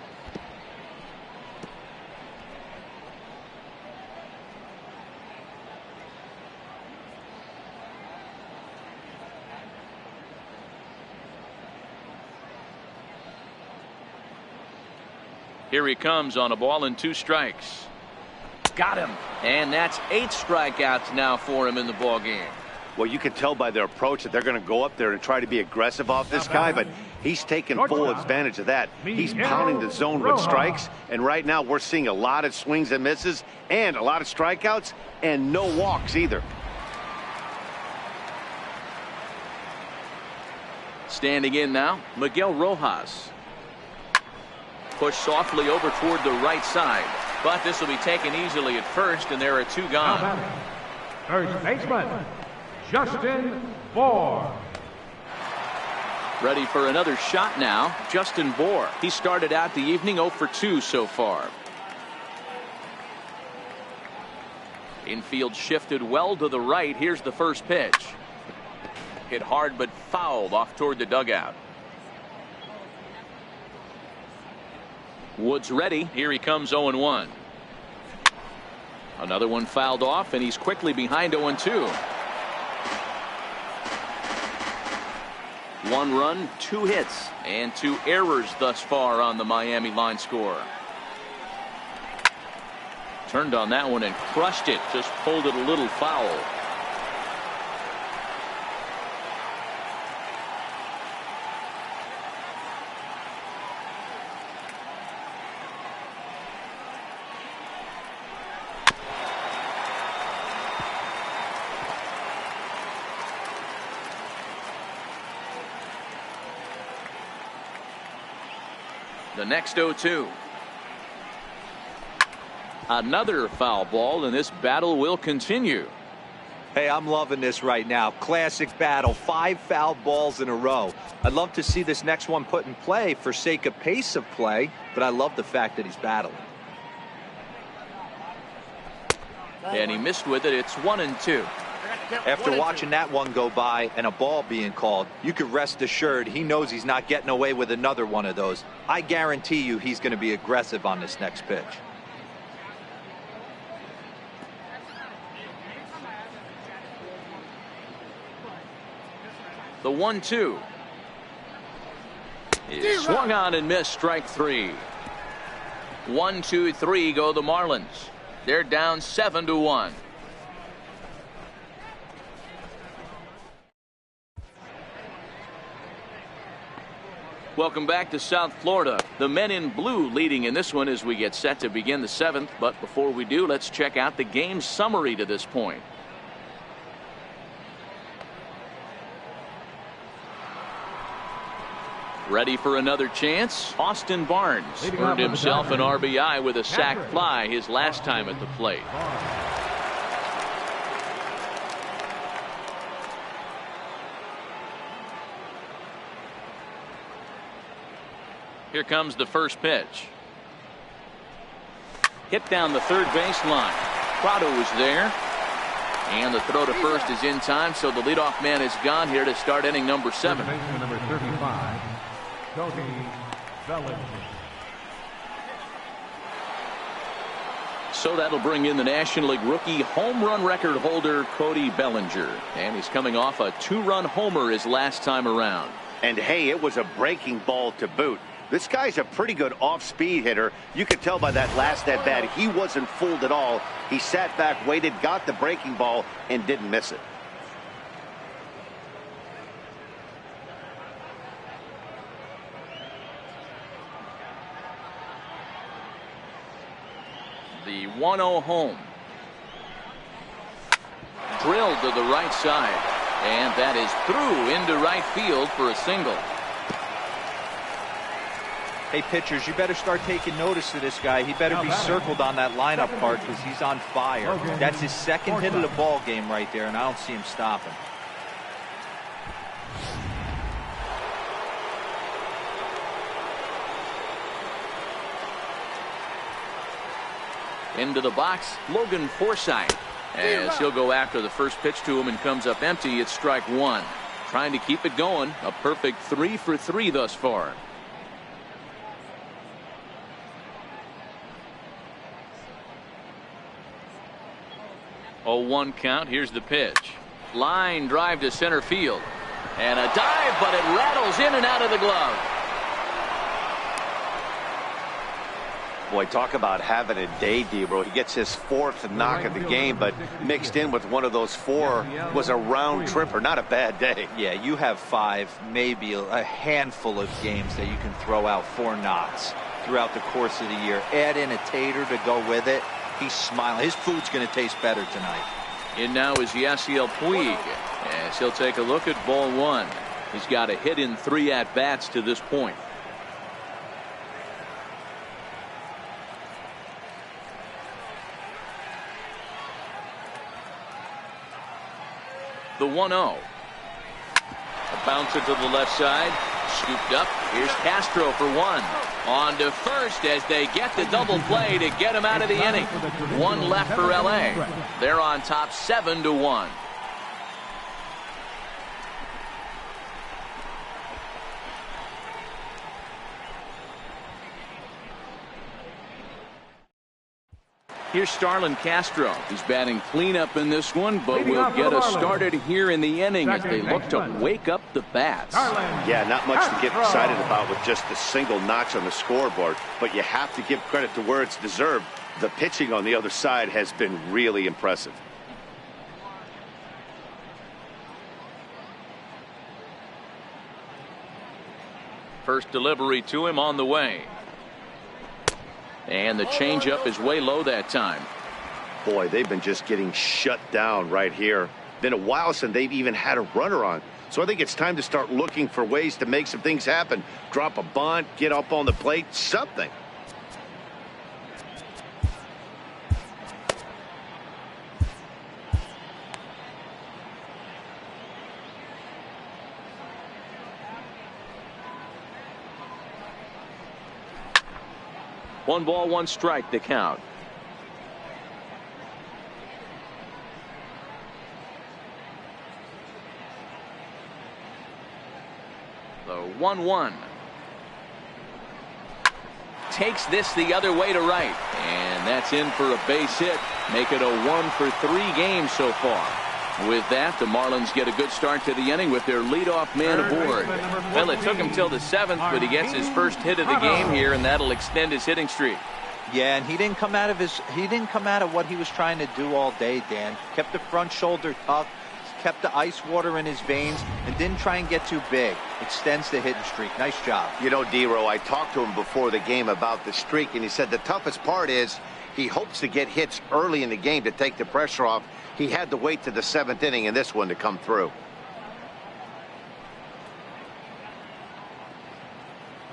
Speaker 1: Here he comes on a ball and 2 strikes. Got him. And that's 8 strikeouts now for him in the ball game.
Speaker 2: Well, you can tell by their approach that they're going to go up there and try to be aggressive off this guy, but he's taking full advantage of that. He's pounding the zone with strikes, and right now we're seeing a lot of swings and misses and a lot of strikeouts and no walks either.
Speaker 1: Standing in now, Miguel Rojas. Push softly over toward the right side, but this will be taken easily at first, and there are 2 gone.
Speaker 3: First baseman, Justin Bour.
Speaker 1: Ready for another shot now, Justin Bour. He started out the evening 0 for 2 so far. Infield shifted well to the right. Here's the first pitch. Hit hard but fouled off toward the dugout. Woods ready. Here he comes 0-1. Another one fouled off, and he's quickly behind 0-2. 1 run, 2 hits, and 2 errors thus far on the Miami line score. Turned on that one and crushed it. Just pulled it a little foul. The next 0-2. Another foul ball, and this battle will continue.
Speaker 5: Hey, I'm loving this right now. Classic battle. 5 foul balls in a row. I'd love to see this next one put in play for sake of pace of play, but I love the fact that he's battling.
Speaker 1: And he missed with it. It's 1-2.
Speaker 5: After watching that one go by and a ball being called, you can rest assured he knows he's not getting away with another one of those. I guarantee you he's going to be aggressive on this next pitch.
Speaker 1: The 1-2 is swung on and missed. Strike 3. 1-2-3 go the Marlins. They're down 7-1. Welcome back to South Florida. The men in blue leading in this one as we get set to begin the 7th. But before we do, let's check out the game summary to this point. Ready for another chance? Austin Barnes earned himself an RBI with a sac fly his last time at the plate. Here comes the first pitch. Hit down the third baseline. Prado was there. And the throw to first is in time, so the leadoff man is gone here to start inning number 7.
Speaker 3: Number 35, Cody Bellinger.
Speaker 1: So that'll bring in the National League rookie home run record holder Cody Bellinger. And he's coming off a 2-run homer his last time around.
Speaker 2: And hey, it was a breaking ball to boot. This guy's a pretty good off-speed hitter. You could tell by that last at-bat he wasn't fooled at all. He sat back, waited, got the breaking ball, and didn't miss it.
Speaker 1: The 1-0 home. Drilled to the right side. And that is through into right field for a single.
Speaker 5: Hey, pitchers, you better start taking notice of this guy. He better be circled on that lineup card because he's on fire. That's his second hit of the ball game right there, and I don't see him stopping.
Speaker 1: Into the box, Logan Forsythe. As he'll go after the first pitch to him and comes up empty, it's strike 1. Trying to keep it going. A perfect 3 for 3 thus far. 0-1 count. Here's the pitch. Line drive to center field. And a dive, but it rattles in and out of the glove.
Speaker 4: Boy, talk about having a day, Debro. He gets his 4th knock of the game, but mixed in with one of those 4 was a round tripper. Not a bad day.
Speaker 5: Yeah, you have 5, maybe a handful of games that you can throw out 4 knocks throughout the course of the year. Add in a tater to go with it. He's smiling. His food's going to taste better tonight.
Speaker 1: In now is Yasiel Puig, as he'll take a look at ball 1. He's got a hit in 3 at-bats to this point. The 1-0. A bouncer to the left side. Scooped up. Here's Castro for one. On to first as they get the double play to get him out of the inning. One left for LA. They're on top 7-1. Here's Starlin Castro. He's batting cleanup in this one, but will get us started here in the inning as they look to wake up the bats.
Speaker 2: Yeah, not much to get excited about with just a single notch on the scoreboard, but you have to give credit to where it's deserved. The pitching on the other side has been really impressive.
Speaker 1: First delivery to him on the way. And the changeup is way low that time.
Speaker 2: Boy, they've been just getting shut down right here. Been a while since they've even had a runner on. So I think it's time to start looking for ways to make some things happen. Drop a bunt, get up on the plate, something.
Speaker 1: One ball, one strike to count. The 1-1. Takes this the other way to right. And that's in for a base hit. Make it a 1 for 3 games so far. With that, the Marlins get a good start to the inning with their leadoff man aboard. Well, it took him till the 7th, but he gets his first hit of the game here, and that'll extend his hitting streak.
Speaker 5: Yeah, and he didn't come out of what he was trying to do all day, Dan. Kept the front shoulder tucked, kept the ice water in his veins, and didn't try and get too big. Extends the hitting streak. Nice job.
Speaker 4: You know, D-Row, I talked to him before the game about the streak, and he said the toughest part is he hopes to get hits early in the game to take the pressure off. He had to wait to the 7th inning in this one to come through.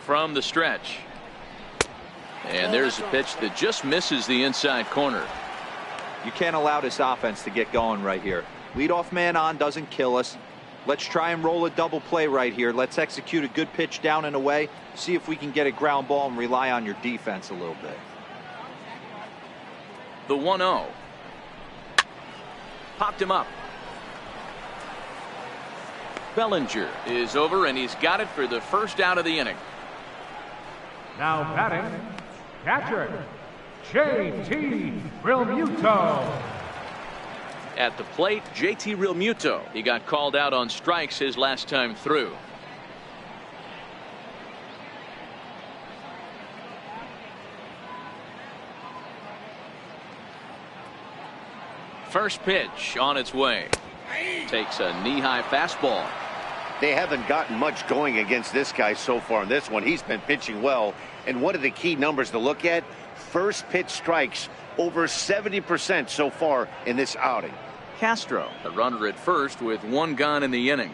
Speaker 1: From the stretch. And there's a pitch that just misses the inside corner.
Speaker 5: You can't allow this offense to get going right here. Leadoff man on doesn't kill us. Let's try and roll a double play right here. Let's execute a good pitch down and away. See if we can get a ground ball and rely on your defense a little bit.
Speaker 1: The 1-0. Popped him up. Bellinger is over, and he's got it for the first out of the inning.
Speaker 3: Now batting, catcher, J.T. Realmuto.
Speaker 1: At the plate, J.T. Realmuto. He got called out on strikes his last time through. First pitch on its way. Takes a knee-high fastball.
Speaker 2: They haven't gotten much going against this guy so far in this one. He's been pitching well. And one of the key numbers to look at, first pitch strikes over 70% so far in this outing.
Speaker 1: Castro, the runner at first with 1 gone in the inning.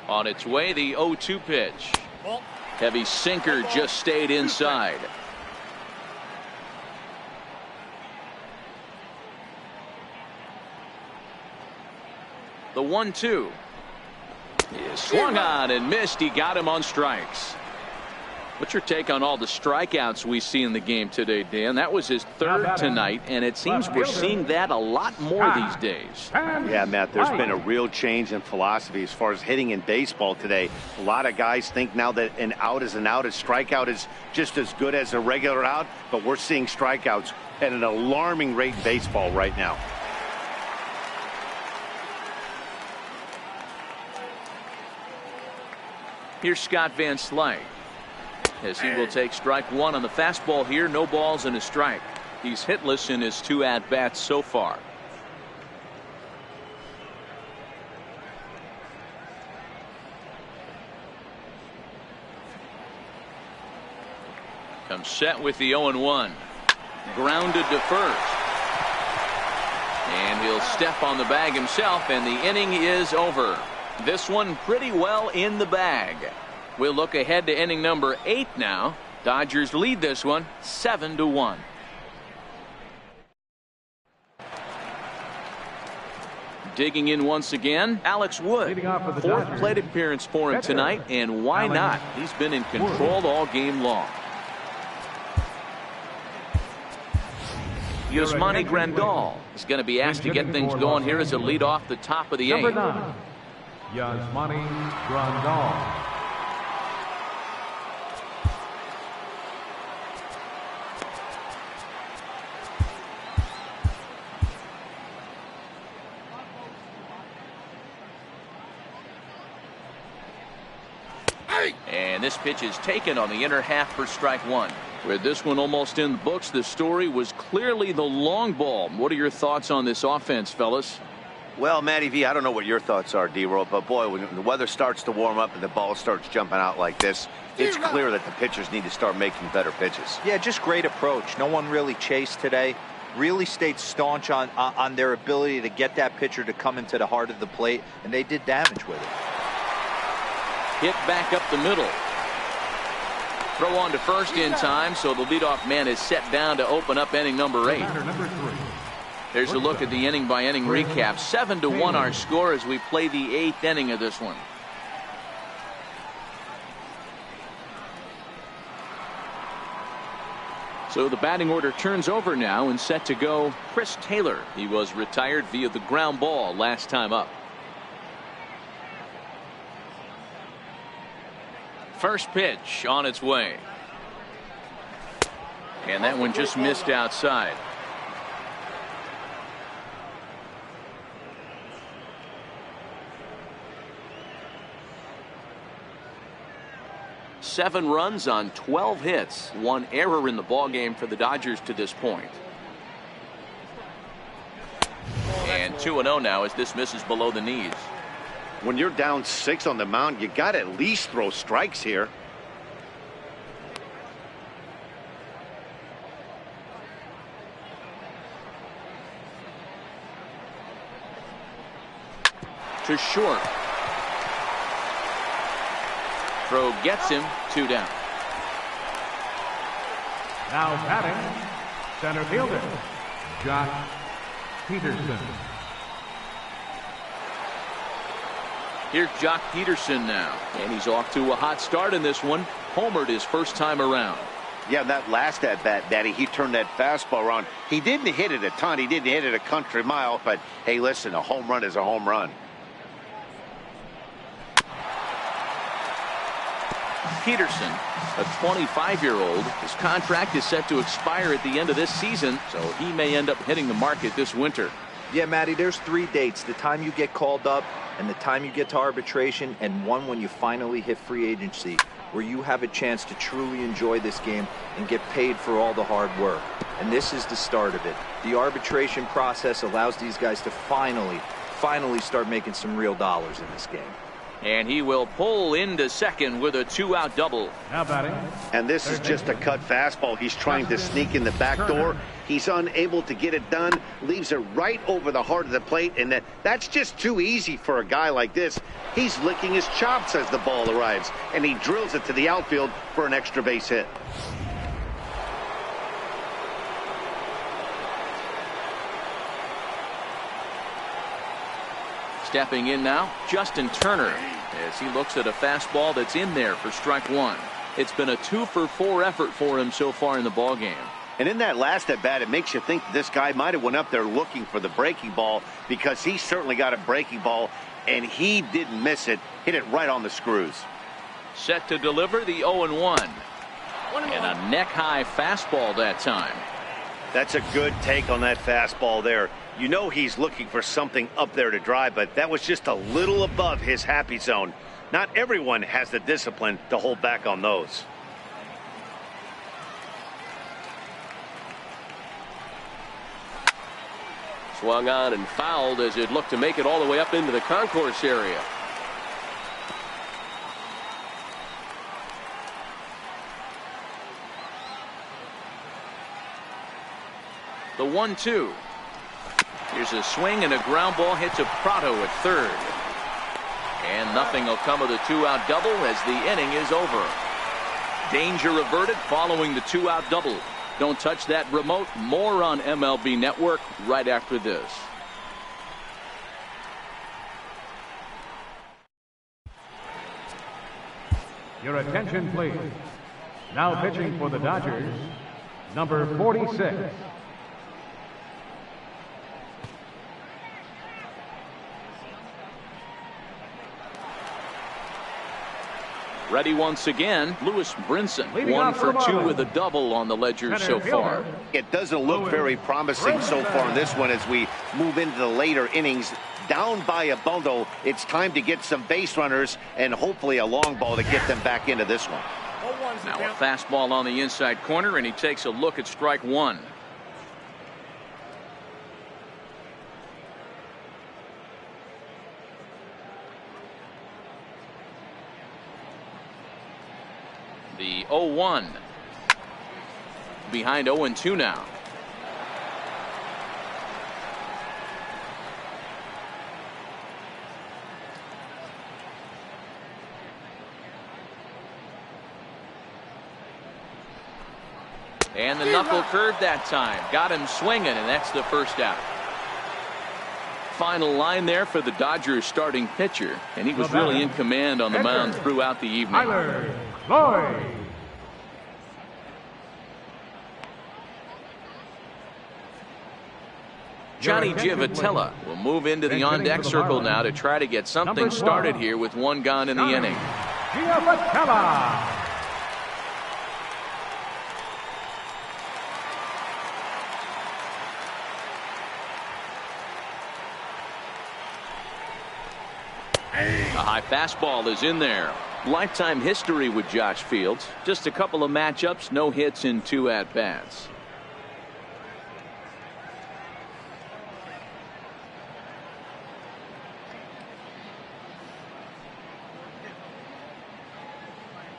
Speaker 1: On its way, the 0-2 pitch. Heavy sinker just stayed inside. The 1-2 is swung on and missed. He got him on strikes. What's your take on all the strikeouts we see in the game today, Dan? That was his 3rd tonight, and it seems we're seeing that a lot more these days.
Speaker 2: Yeah, Matt, there's been a real change in philosophy as far as hitting in baseball today. A lot of guys think now that an out is an out, a strikeout is just as good as a regular out, but we're seeing strikeouts at an alarming rate in baseball right now.
Speaker 1: Here's Scott Van Slyke, as he will take strike 1 on the fastball here. No balls and a strike. He's hitless in his 2 at-bats so far. Comes set with the 0-1. Grounded to first. And he'll step on the bag himself, and the inning is over. This one pretty well in the bag. We'll look ahead to inning number 8 now. Dodgers lead this one 7-1. Digging in once again, Alex Wood. Fourth plate appearance for him tonight, and why not? He's been in control all game long. Yasmani Grandal is going to be asked to get things going here as a lead off the top of the 8th.
Speaker 3: Number 9, Yasmani Grandal.
Speaker 1: And this pitch is taken on the inner half for strike 1. With this one almost in the books, the story was clearly the long ball. What are your thoughts on this offense, fellas?
Speaker 2: Well, Matty V, I don't know what your thoughts are, D-Roll, but boy, when the weather starts to warm up and the ball starts jumping out like this, it's clear that the pitchers need to start making better pitches.
Speaker 5: Yeah, just great approach. No one really chased today. Really stayed staunch on their ability to get that pitcher to come into the heart of the plate, and they did damage with it.
Speaker 1: Hit back up the middle. Throw on to first in time, so the leadoff man is set down to open up inning number 8. There's a look at the inning by inning recap. 7-1 our score as we play the 8th inning of this one. So the batting order turns over now and set to go Chris Taylor. He was retired via the ground ball last time up. First pitch on its way. And that one just missed outside. Seven runs on 12 hits. One error in the ballgame for the Dodgers to this point. And 2-0 now as this misses below the knees.
Speaker 2: When you're down 6 on the mound, you got to at least throw strikes here.
Speaker 1: To short. Throw gets him, 2 down.
Speaker 3: Now batting, center fielder, Josh Peterson.
Speaker 1: Here's Jock Peterson now, and he's off to a hot start in this one. Homered his first time around.
Speaker 2: Yeah, that last at bat, Daddy, he turned that fastball around. He didn't hit it a ton. He didn't hit it a country mile, but hey, listen, a home run is a home run.
Speaker 1: Peterson, a 25-year-old, his contract is set to expire at the end of this season, so he may end up hitting the market this winter.
Speaker 5: Yeah, Matty, there's 3 dates. The time you get called up and the time you get to arbitration, and one when you finally hit free agency, where you have a chance to truly enjoy this game and get paid for all the hard work. And this is the start of it. The arbitration process allows these guys to finally start making some real dollars in this game.
Speaker 1: And he will pull into second with a 2-out double.
Speaker 3: Now batting.
Speaker 2: And this is just a cut fastball. He's trying to sneak in the back door. He's unable to get it done. Leaves it right over the heart of the plate. And that's just too easy for a guy like this. He's licking his chops as the ball arrives. And he drills it to the outfield for an extra base hit.
Speaker 1: Stepping in now, Justin Turner, as he looks at a fastball that's in there for strike 1. It's been a 2-for-4 effort for him so far in the ballgame.
Speaker 2: And in that last at bat, it makes you think this guy might have went up there looking for the breaking ball, because he certainly got a breaking ball, and he didn't miss it. Hit it right on the screws.
Speaker 1: Set to deliver the 0-1. And a neck-high fastball that time.
Speaker 2: That's a good take on that fastball there. You know he's looking for something up there to drive, but that was just a little above his happy zone. Not everyone has the discipline to hold back on those.
Speaker 6: Swung on and fouled as it looked to make it all the way up into the concourse area.
Speaker 1: The 1-2. Here's a swing and a ground ball hits a Prado at third. And nothing will come of the two-out double as the inning is over. Danger averted following the two-out double. Don't touch that remote. More on MLB Network right after this.
Speaker 3: Your attention, please. Now pitching for the Dodgers, number 46.
Speaker 1: Ready once again, Lewis Brinson.
Speaker 3: Leading
Speaker 1: 1
Speaker 3: off
Speaker 1: for
Speaker 3: for the
Speaker 1: 2
Speaker 3: Marlins.
Speaker 1: with a double on the ledger so far.
Speaker 2: It doesn't look very promising so far in this one as we move into the later innings. Down by a bundle, it's time to get some base runners and hopefully a long ball to get them back into this one.
Speaker 1: Now a fastball on the inside corner, and he takes a look at strike one. The 0-1. Behind 0-2 now. And the knuckle curve that time. Got him swinging, and that's the first out. Final line there for the Dodgers starting pitcher, and he was really in command on the mound throughout the evening.
Speaker 3: Tyler Lloyd.
Speaker 1: Johnny Giavotella will move into the on-deck circle now to try to get something started here with one gone in the inning.
Speaker 3: Giavotella.
Speaker 1: A high fastball is in there. Lifetime history with Josh Fields. Just a couple of matchups, no hits in 2 at-bats.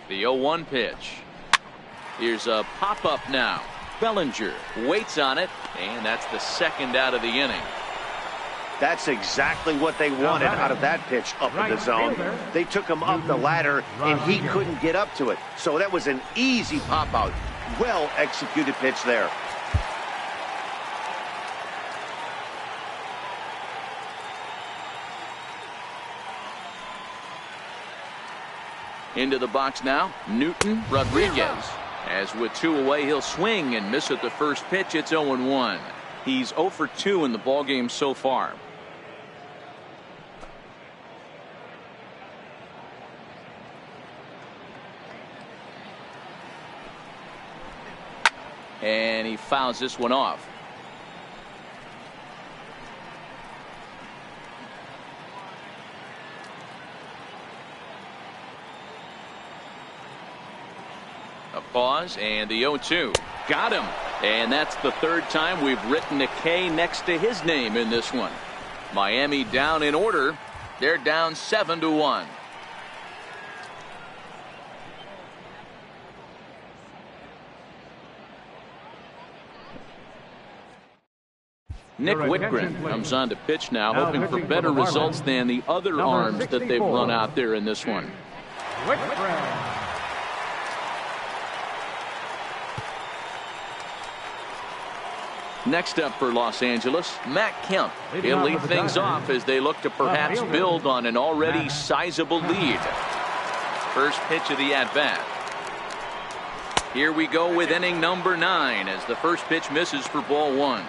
Speaker 1: The 0-1 pitch. Here's a pop-up now. Bellinger waits on it, and that's the second out of the inning.
Speaker 2: That's exactly what they wanted out of that pitch up in the zone. They took him up the ladder, and he couldn't get up to it. So that was an easy pop-out. Well-executed pitch there.
Speaker 1: Into the box now, Newton Rodriguez. As with 2 away, he'll swing and miss at the first pitch. It's 0-1. He's 0 for 2 in the ballgame so far. And he fouls this one off. A pause and the 0-2. Got him. And that's the third time we've written a K next to his name in this one. Miami down in order. They're down 7-1. Nick Whitgren comes on to pitch now, hoping for better results than the other arms that they've run out there in this one.
Speaker 3: Whitgren.
Speaker 1: Next up for Los Angeles, Matt Kemp. He'll lead things off as they look to perhaps build on an already sizable lead. First pitch of the at-bat. Here we go with inning number 9 as the first pitch misses for ball 1.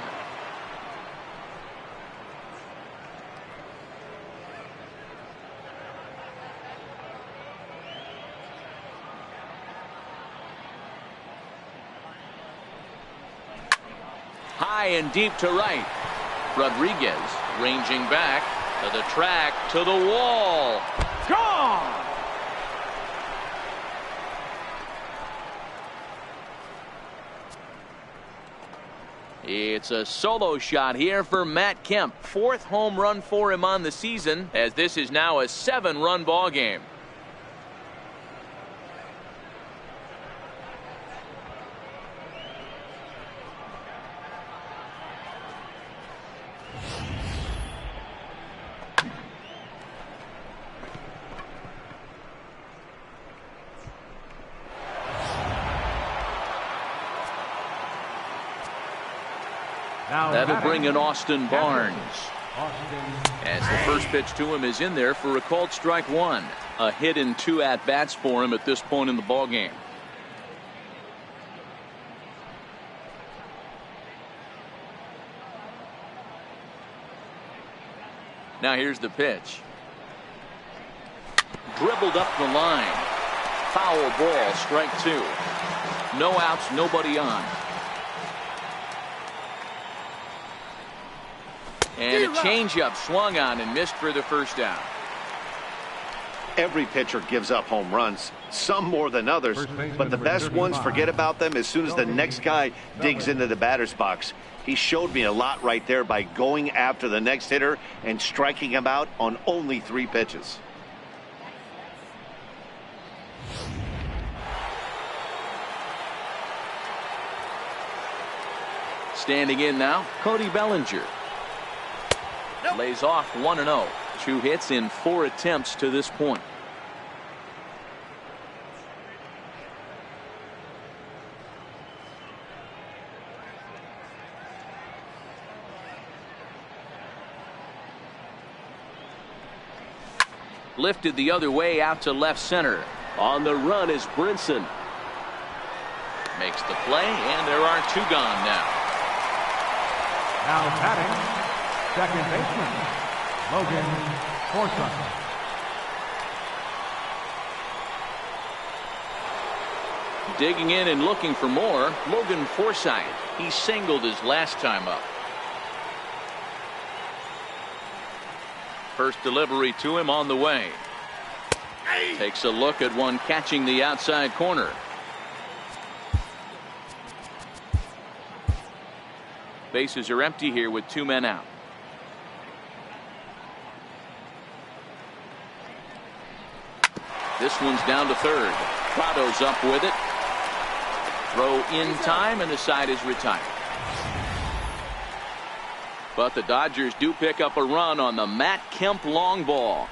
Speaker 1: High and deep to right. Rodriguez ranging back to the track, to the wall. Gone! It's a solo shot here for Matt Kemp. 4th home run for him on the season, as this is now a 7-run ball game. That'll bring in Austin Barnes. As the first pitch to him is in there for a called strike one. A hit and 2 at-bats for him at this point in the ballgame. Now here's the pitch. Dribbled up the line. Foul ball, strike 2. No outs, nobody on. And a changeup swung on and missed for the first down.
Speaker 2: Every pitcher gives up home runs, some more than others, but the best ones forget about them as soon as the next guy digs into the batter's box. He showed me a lot right there by going after the next hitter and striking him out on only 3 pitches.
Speaker 1: Standing in now, Cody Bellinger. Lays off 1-0. 2 hits in 4 attempts to this point. Lifted the other way out to left center.
Speaker 6: On the run is Brinson.
Speaker 1: Makes the play, and there are 2 gone now.
Speaker 3: Now batting, second baseman, Logan Forsythe.
Speaker 1: Digging in and looking for more, Logan Forsythe. He singled his last time up. First delivery to him on the way. Takes a look at one catching the outside corner. Bases are empty here with 2 men out. This one's down to third. Prado's up with it. Throw in time, and the side is retired. But the Dodgers do pick up a run on the Matt Kemp long ball.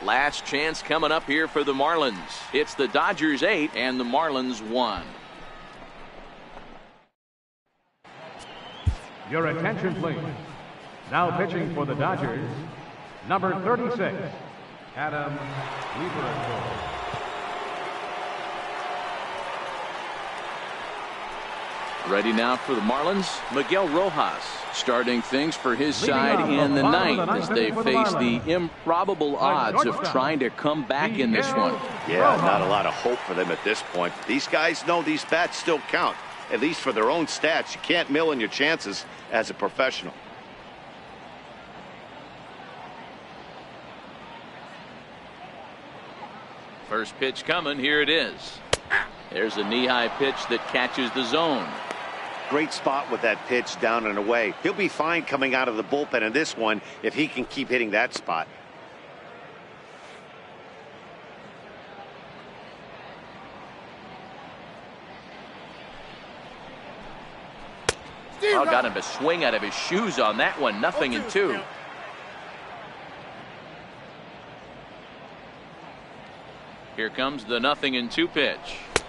Speaker 1: Last chance coming up here for the Marlins. It's the Dodgers 8 and the Marlins 1.
Speaker 3: Your attention, please. Now pitching for the Dodgers, number 36, Adam Lieberthal.
Speaker 1: Ready now for the Marlins, Miguel Rojas, starting things for his side in the ninth as they face the improbable odds of trying to come back in this one.
Speaker 2: Yeah, not a lot of hope for them at this point. These guys know these bats still count, at least for their own stats. You can't mill in your chances as a professional.
Speaker 1: First pitch coming, here it is. There's a knee-high pitch that catches the zone.
Speaker 2: Great spot with that pitch down and away. He'll be fine coming out of the bullpen in this one if he can keep hitting that spot.
Speaker 1: Oh, got him to swing out of his shoes on that one. 0-2. Here comes the 0-2 pitch.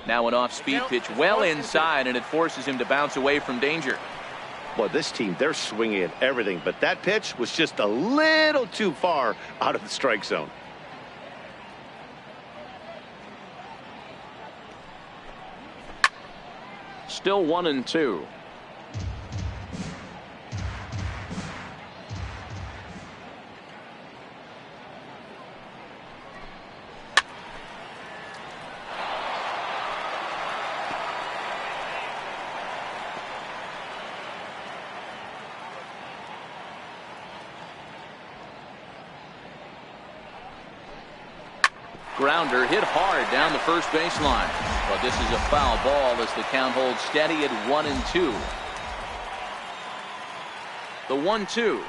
Speaker 1: Now an off-speed pitch well inside, and it forces him to bounce away from danger.
Speaker 2: Boy, this team, they're swinging at everything, but that pitch was just a little too far out of the strike zone.
Speaker 1: Still 1-2. Grounder hit hard down the first baseline, but this is a foul ball as the count holds steady at 1-2. The 1-2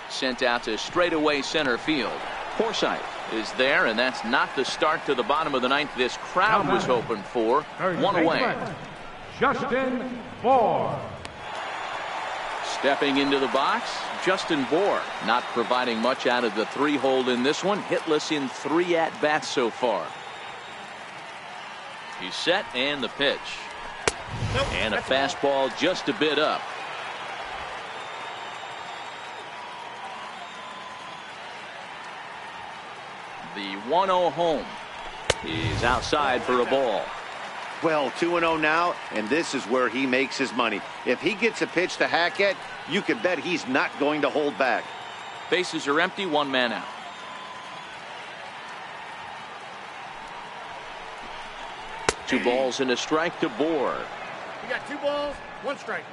Speaker 1: sent out to straightaway center field. Forsythe is there, and that's not the start to the bottom of the ninth this crowd was hoping for. One away.
Speaker 3: Justin Bour.
Speaker 1: Stepping into the box, Justin Bour, not providing much out of the 3-hole in this one. Hitless in 3 at-bats so far. He's set, and the pitch. And a fastball just a bit up. The 1-0 home. He's outside for a ball.
Speaker 2: Well, 2-0 now, and this is where he makes his money. If he gets a pitch to hack at, you can bet he's not going to hold back.
Speaker 1: Bases are empty, 1 man out. Two balls and a strike to Bohr.
Speaker 7: You got 2 balls, 1 strike.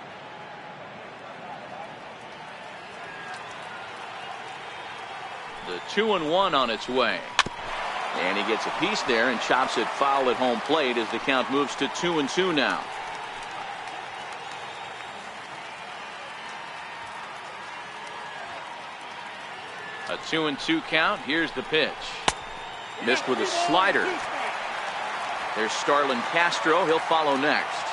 Speaker 1: The 2-1 on its way. And he gets a piece there and chops it foul at home plate as the count moves to 2-2 now. A 2-2 count. Here's the pitch. Missed with a slider. There's Starlin Castro. He'll follow next.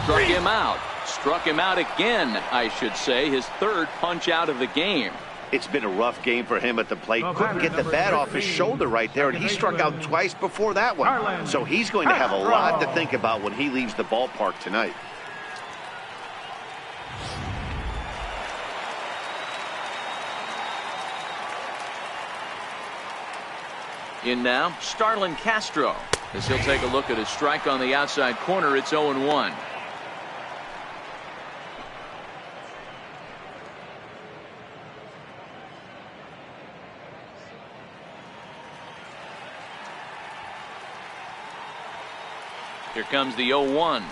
Speaker 1: Struck him out. Struck him out again, I should say. His 3rd punch out of the game.
Speaker 2: It's been a rough game for him at the plate. Couldn't get the bat off his shoulder right there, and he struck out twice before that one. So he's going to have a lot to think about when he leaves the ballpark tonight.
Speaker 1: In now, Starlin Castro. As he'll take a look at his strike on the outside corner, it's 0-1. Here comes the 0-1.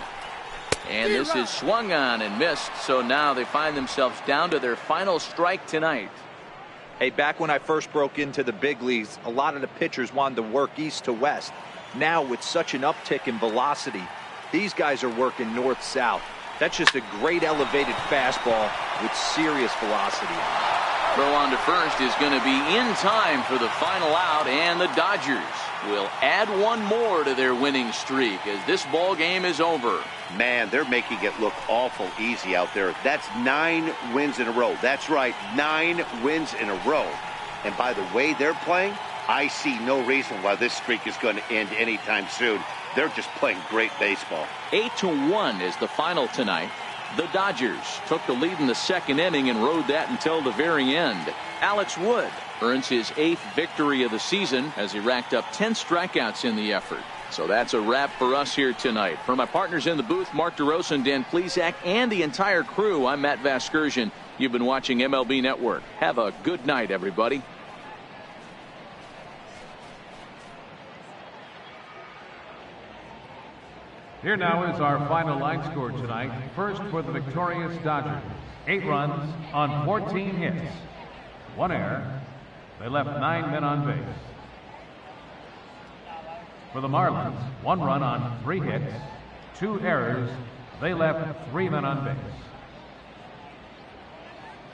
Speaker 1: And this is swung on and missed. So now they find themselves down to their final strike tonight.
Speaker 5: Hey, back when I first broke into the big leagues, a lot of the pitchers wanted to work east to west. Now, with such an uptick in velocity, these guys are working north-south. That's just a great elevated fastball with serious velocity.
Speaker 1: Throw on to first is going to be in time for the final out, and the Dodgers will add 1 more to their winning streak as this ball game is over.
Speaker 2: Man, they're making it look awful easy out there. That's 9 wins in a row. That's right, 9 wins in a row. And by the way they're playing, I see no reason why this streak is going to end anytime soon. They're just playing great baseball.
Speaker 1: 8-1 is the final tonight. The Dodgers took the lead in the 2nd inning and rode that until the very end. Alex Wood earns his 8th victory of the season as he racked up 10 strikeouts in the effort. So that's a wrap for us here tonight. For my partners in the booth, Mark DeRosa and Dan Plesac, and the entire crew, I'm Matt Vasgersian. You've been watching MLB Network. Have a good night, everybody.
Speaker 3: Here now is our final line score tonight. First for the victorious Dodgers. 8 runs on 14 hits. 1 error. They left 9 men on base. For the Marlins, 1 run on 3 hits. 2 errors. They left 3 men on base.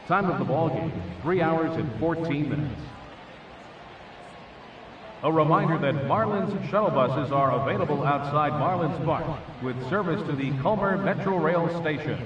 Speaker 3: Time of the ball game, 3 hours and 14 minutes. A reminder that Marlins shuttle buses are available outside Marlins Park with service to the Culmer Metro Rail Station.